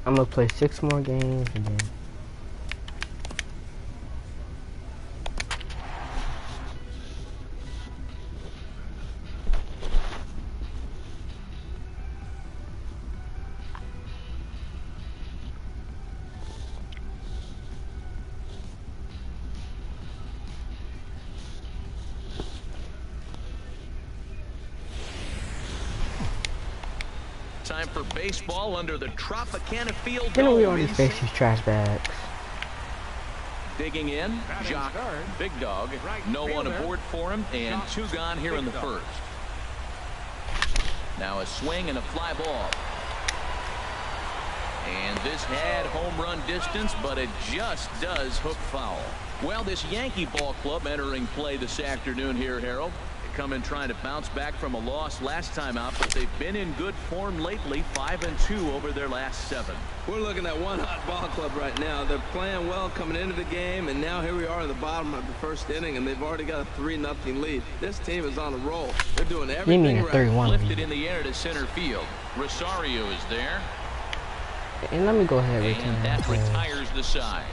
I'm gonna play 6 more games and then time for baseball under the Tropicana Field. Then we already face these trash bags. Digging in, Jock, Big Dog, no one aboard for him, and 2 gone here in the first. Now a swing and a fly ball. And this had home run distance, but it just does hook foul. Well, this Yankee ball club entering play this afternoon here, Harold. They come in trying to bounce back from a loss last time out, but they've been in good form lately, 5-2 over their last 7. We're looking at one hot ball club right now. They're playing well coming into the game, and now here we are in the bottom of the first inning, and they've already got a 3-0 lead. This team is on a roll. They're doing everything right. Lifted in the air to center field. Rosario is there. And let me go ahead and return that retires the side.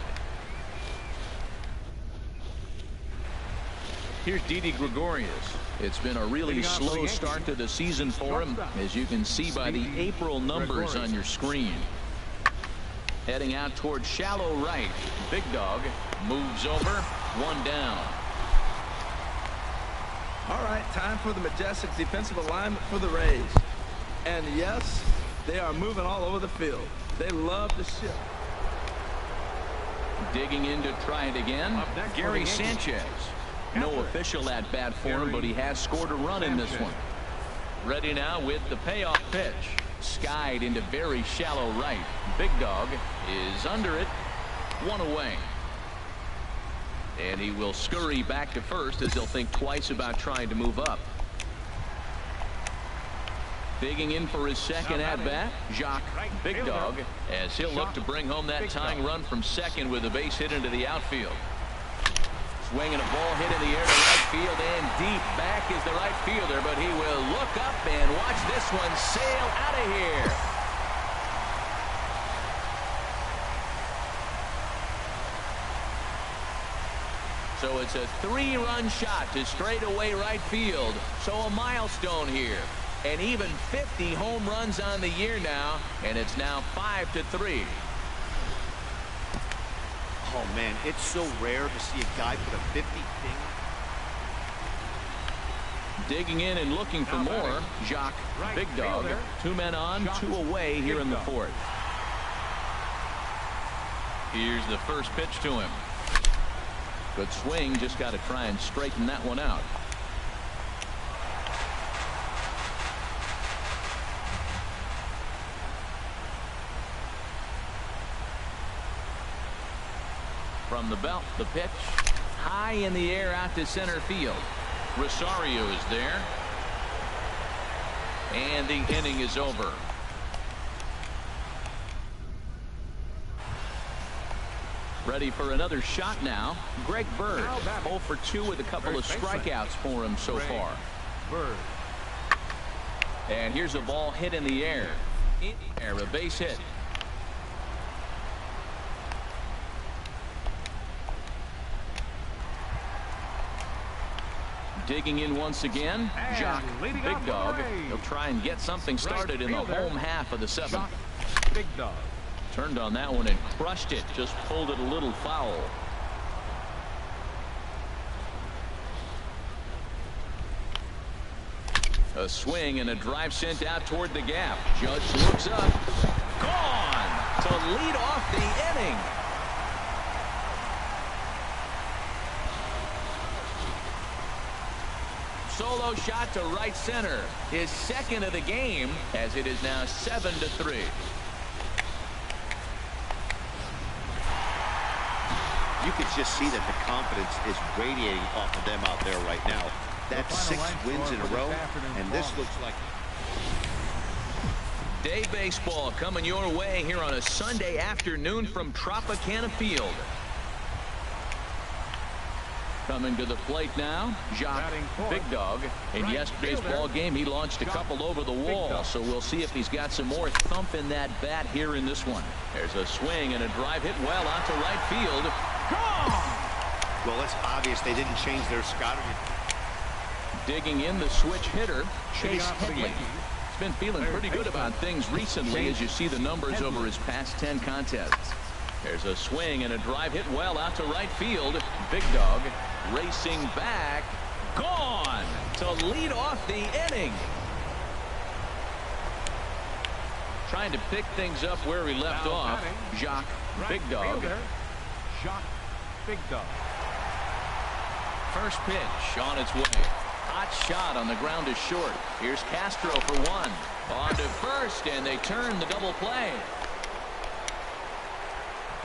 Here's Didi Gregorius. It's been a really slow start to the season for him, as you can see by the April numbers on your screen. Heading out towards shallow right. Big Dog moves over. 1 down. All right, time for the majestic defensive alignment for the Rays. And yes, they are moving all over the field. They love to shift. Digging in to try it again. Gary Sanchez. No official at bat for him, but he has scored a run in this one. Ready now with the payoff pitch. Skied into very shallow right. Big Dog is under it. 1 away. And he will scurry back to first as he'll think twice about trying to move up. Digging in for his second at-bat, Jacques Big Dog, as he'll look to bring home that tying run from second with a base hit into the outfield. Swinging a ball hit in the air to right field, and deep back is the right fielder, but he will look up and watch this one sail out of here. So it's a 3-run shot to straightaway right field. So a milestone here. And even 50 home runs on the year now, and it's now 5-3. Oh man, it's so rare to see a guy put a 50 thing. Digging in and looking for more, Jacques Big Dog. 2 men on, 2 away here in the 4th. Here's the first pitch to him. Good swing, just got to try and straighten that one out. From the belt, the pitch high in the air out to center field. Rosario is there. And the inning is over. Ready for another shot now. Greg Bird, 0 for 2 with a couple of strikeouts for him so far. And here's a ball hit in the air. A base hit. Digging in once again, Jacques Big Dog. He'll try and get something started in the home half of the 7th. Big Dog turned on that one and crushed it. Just pulled it a little foul. A swing and a drive sent out toward the gap. Judge looks up. Gone to lead off the inning. Solo shot to right center. His second of the game, as it is now 7-3. You could just see that the confidence is radiating off of them out there right now. That's 6 wins in a row, and this looks like day baseball coming your way here on a Sunday afternoon from Tropicana Field. Coming to the plate now, Jacques Big Dog. In yesterday's ball game, he launched a couple over the wall, so we'll see if he's got some more thump in that bat here in this one. There's a swing and a drive hit well out to right field. Gone! Well, it's obvious they didn't change their scouting. Digging in the switch hitter, Chase Headley. He's been feeling pretty good about things recently as you see the numbers over his past 10 contests. There's a swing and a drive hit well out to right field. Big Dog racing back. Gone to lead off the inning. Trying to pick things up where we left off. Jacques Big Dog. Jacques Big Dog. First pitch on its way. Hot shot on the ground is short. Here's Castro for one. On to first, and they turn the double play.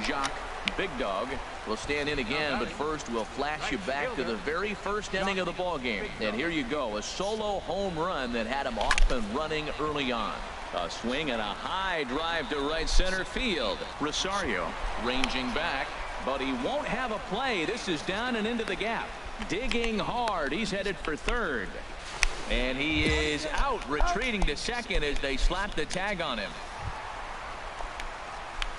Jacques Big Dog will stand in again, but first we'll flash you back to the very first inning of the ball game. And here you go, a solo home run that had him off and running early on. A swing and a high drive to right center field. Rosario ranging back, but he won't have a play. This is down and into the gap. Digging hard. He's headed for third. And he is out, retreating to second as they slap the tag on him.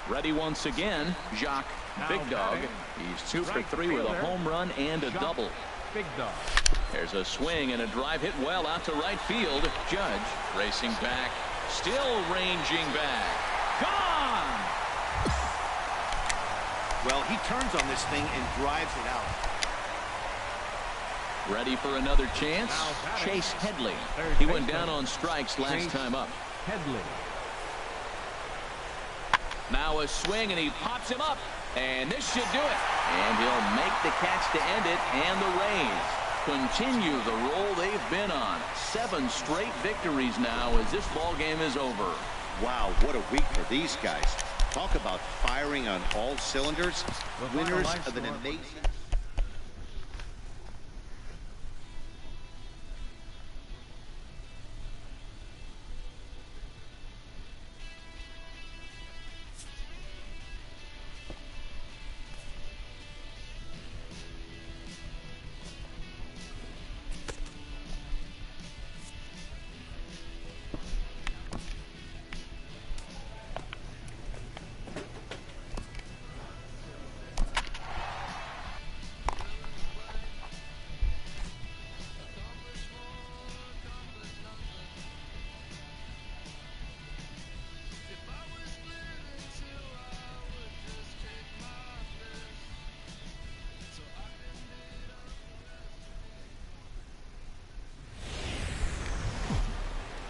Ready once again, Jacques Big Dog. He's 2 for 3 with a home run and a double. Big Dog. There's a swing and a drive hit well out to right field. Judge racing back, still ranging back. Gone! Well, he turns on this thing and drives it out. Ready for another chance. Chase Headley. He went down on strikes last time up. Headley. Now a swing, and he pops him up. And this should do it. And he'll make the catch to end it. And the Rays continue the roll they've been on. 7 straight victories now as this ball game is over. Wow, what a week for these guys. Talk about firing on all cylinders. Winners of an amazing...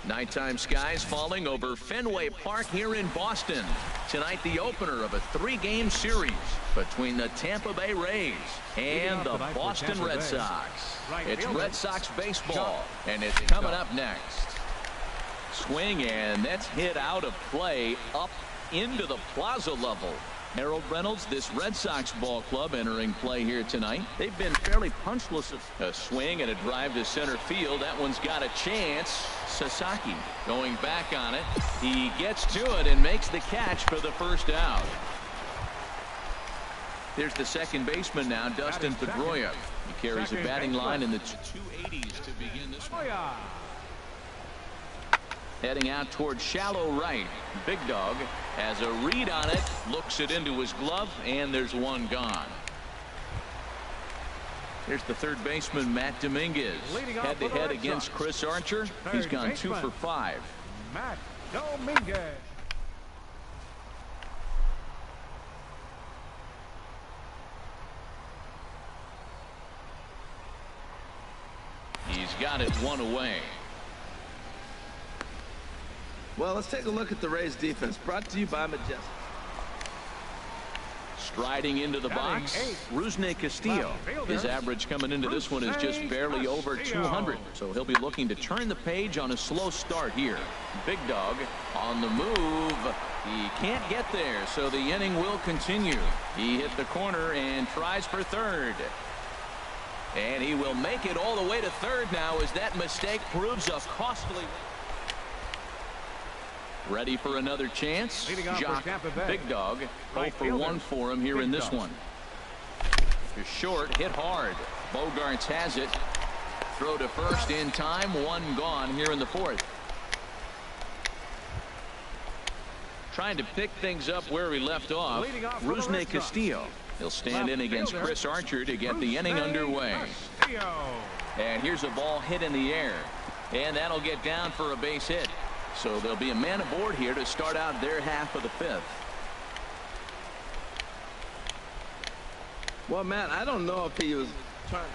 Nighttime skies falling over Fenway Park here in Boston. Tonight, the opener of a 3-game series between the Tampa Bay Rays and the Boston Red Sox. It's Red Sox baseball, and it's coming up next. Swing, and that's hit out of play up into the plaza level. Harold Reynolds, this Red Sox ball club entering play here tonight. They've been fairly punchless. A swing and a drive to center field. That one's got a chance. Sasaki going back on it. He gets to it and makes the catch for the first out. There's the second baseman now, Dustin Pedroia. He carries a batting line in the 280s to begin this one. Heading out towards shallow right. Big Dog has a read on it, looks it into his glove, and there's one gone. Here's the third baseman, Matt Dominguez. Head-to-head against Chris Archer. He's gone 2 for 5. Matt Dominguez. He's got it 1 away. Well, let's take a look at the Rays defense, brought to you by Majestic. Striding into the box, Rusney Castillo. His average coming into this one is just barely over 200, so he'll be looking to turn the page on a slow start here. Big Dog on the move. He can't get there, so the inning will continue. He hit the corner and tries for third. And he will make it all the way to third now as that mistake proves a costly. Ready for another chance. Jacques Big Dog. 0 for 1 for him here in this one. Just short, hit hard. Bogarts has it. Throw to first in time. 1 gone here in the 4th. Trying to pick things up where we left off. Rusney Castillo. He'll stand in against Chris Archer to get the inning underway. And here's a ball hit in the air. And that'll get down for a base hit. So there'll be a man aboard here to start out their half of the 5th. Well, Matt, I don't know if he was trying.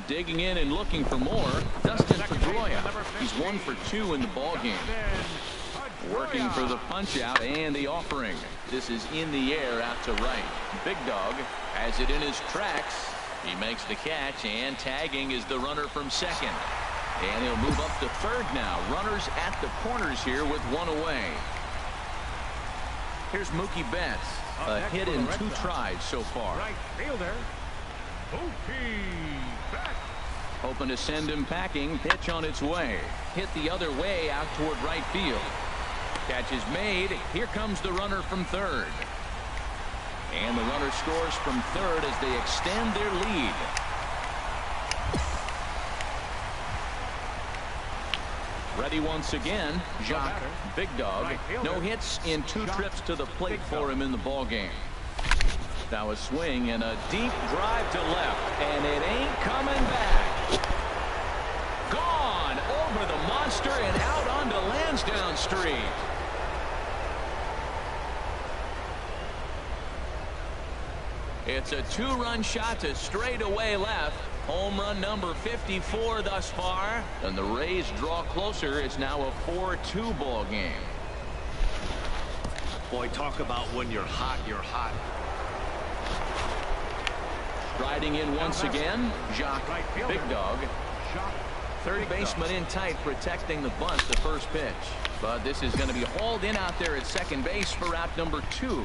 Digging in and looking for more. Dustin Pedroia. He's 1 for 2 in the ball game. Working for the punch out and the offering. This is in the air out to right. Big Dog has it in his tracks. He makes the catch, and tagging is the runner from second. And he'll move up to third now. Runners at the corners here with one away. Here's Mookie Betts. A hit in 2 tries so far. Right fielder, Mookie Betts. Hoping to send him packing. Pitch on its way. Hit the other way out toward right field. Catch is made. Here comes the runner from third. And the runner scores from third as they extend their lead. Ready once again, Jacques Big Dog. No hits in 2 trips to the plate for him in the ball game. Now a swing and a deep drive to left, and it ain't coming back. Gone over the monster and out onto Lansdowne Street. It's a 2-run shot to straightaway left. Home run number 54 thus far, and the Rays draw closer. It's now a 4-2 ball game. Boy, talk about when you're hot, you're hot. Riding in once again, Jacques Big Dog. Third baseman in tight, protecting the bunt, the first pitch. But this is going to be hauled in out there at second base for out number 2.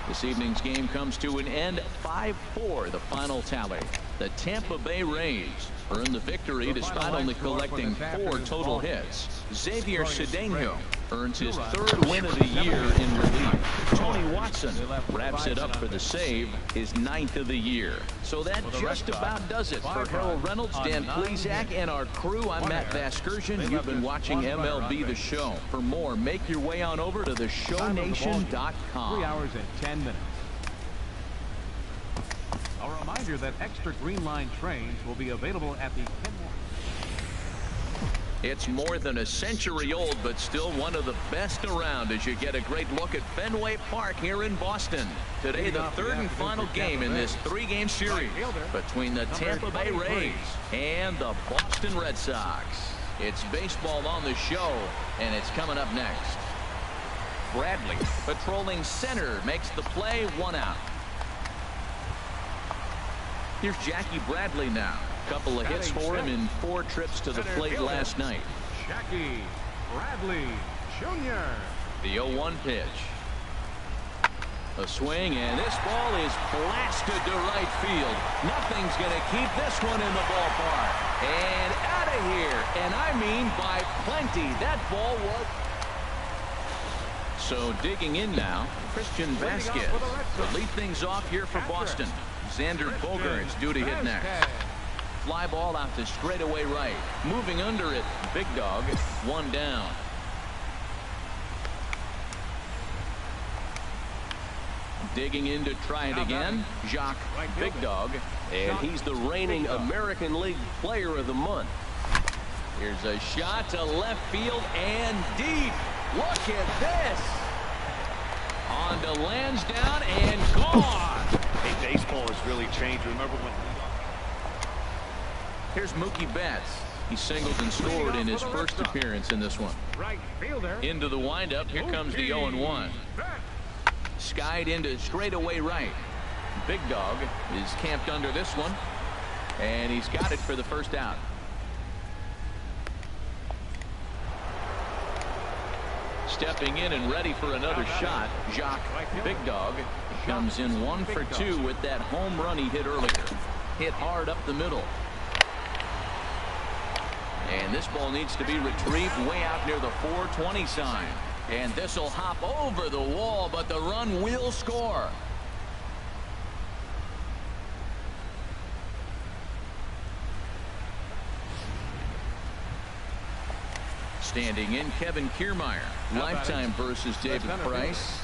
This evening's game comes to an end. 5-4 the final tally. The Tampa Bay Rays earned the victory despite only collecting 4 total hits. Xavier Cedeno earns his 3rd win of the year in relief. Tony Watson wraps it up for the save, his 9th of the year. So that just about does it for Harold Reynolds, Dan Plesac, and our crew. I'm Matt Vasgersian. You've been watching MLB The Show. For more, make your way on over to theshownation.com. 3 hours and 10 minutes. A reminder that extra Green Line trains will be available at the Kenmore. It's more than a century old, but still one of the best around as you get a great look at Fenway Park here in Boston. Today, the 3rd and final game in this 3-game series between the Tampa Bay Rays and the Boston Red Sox. It's baseball on the show, and it's coming up next. Bradley, patrolling center, makes the play, 1 out. Here's Jackie Bradley now. Couple of hits for him in 4 trips to the plate last night. Jackie Bradley Jr. The 0-1 pitch. A swing, and this ball is blasted to right field. Nothing's going to keep this one in the ballpark. And out of here. And I mean by plenty. That ball was... So digging in now, Christian Vasquez to lead things off here for Boston. Xander Bogaerts due to hit next. Fly ball out to straightaway right. Moving under it, Big Dog, 1 down. Digging in to try it again, Jacques Big Dog, and he's the reigning American League Player of the Month. Here's a shot to left field and deep. Look at this. On to Lansdowne and gone. Hey, baseball has really changed. Remember when... Here's Mookie Betts. He singled and scored in his first appearance in this one. Right fielder. Into the windup. Here comes the 0-1. Skied into straightaway right. Big Dog is camped under this one. And he's got it for the first out. Stepping in and ready for another shot, Jacques Big Dog comes in 1 for 2 with that home run he hit earlier. Hit hard up the middle. And this ball needs to be retrieved way out near the 420 sign. And this will hop over the wall, but the run will score. Standing in, Kevin Kiermaier. Lifetime versus David Price.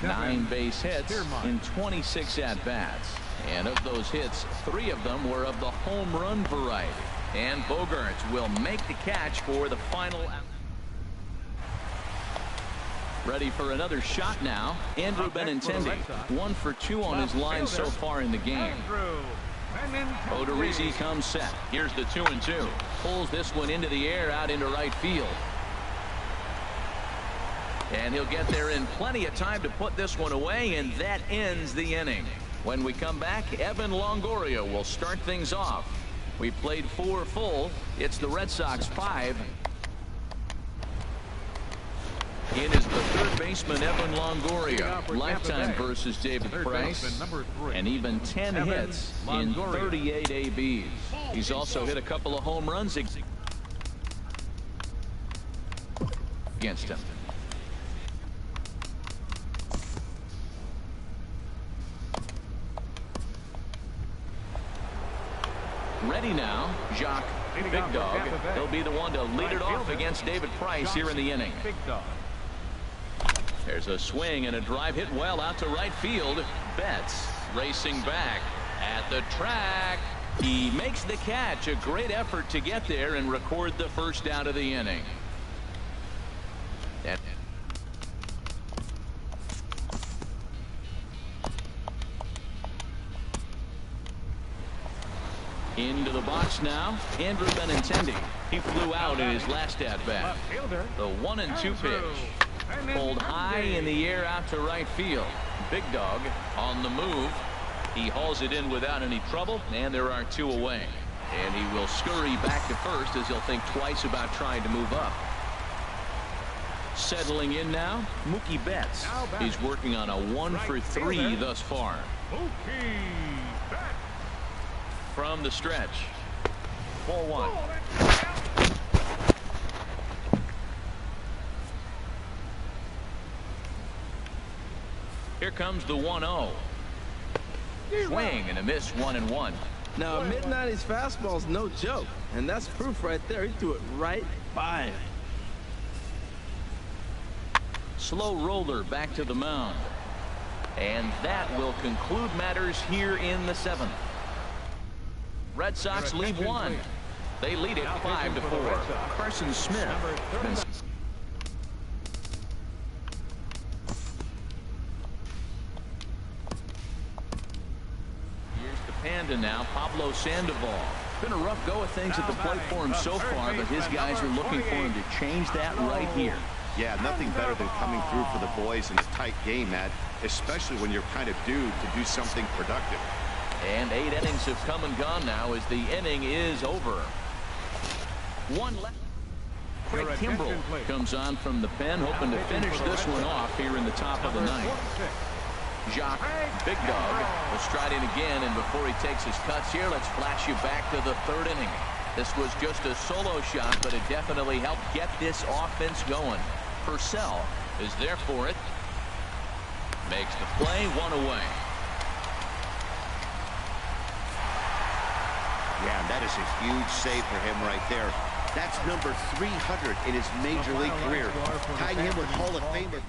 9 base hits in 26 at-bats. And of those hits, 3 of them were of the home run variety. And Bogaerts will make the catch for the final out. Ready for another shot now. Andrew Benintendi, 1 for 2 on his line so far in the game. Odorizzi comes set. Here's the 2-2. Pulls this one into the air out into right field. And he'll get there in plenty of time to put this one away, and that ends the inning. When we come back, Evan Longoria will start things off. We played 4 full. It's the Red Sox 5. In is the third baseman, Evan Longoria. Lifetime versus David Price. And even 10 hits in 38 ABs. He's also hit a couple of home runs against him. Ready now, Jacques Big Dog. He'll be the one to lead it off against David Price here in the inning. There's a swing and a drive hit well out to right field. Betts racing back at the track. He makes the catch. A great effort to get there and record the first out of the inning. Into the box now, Andrew Benintendi. He flew out in his last at-bat. The 1-2 pitch. Pulled high in the air out to right field. Big Dog on the move. He hauls it in without any trouble, and there are 2 away. And he will scurry back to first as he'll think twice about trying to move up. Settling in now, Mookie Betts. He's working on a 1 for 3 thus far. From the stretch. 4-1. Here comes the 1-0. Swing and a miss, 1-1. Now, a mid-90s fastball's no joke, and that's proof right there. He threw it right by him. Slow roller back to the mound. And that will conclude matters here in the 7th. Red Sox lead 1. They lead it 5-4. Carson Smith. Here's the Panda now, Pablo Sandoval. Been a rough go of things at the plate for him so far, but his guys are looking for him to change that right here. Yeah, nothing better than coming through for the boys in a tight game, Matt, especially when you're kind of due to do something productive. And 8 innings have come and gone now as the inning is over. 1 left. Craig Kimbrell comes on from the pen, hoping to finish this one off here in the top of the 9th. Jacques Big Dog will stride in again, and before he takes his cuts here, let's flash you back to the 3rd inning. This was just a solo shot, but it definitely helped get this offense going. Purcell is there for it. Makes the play, 1 away. Yeah, that is a huge save for him right there. That's number 300 in his major league career, tying him with Hall of Famer.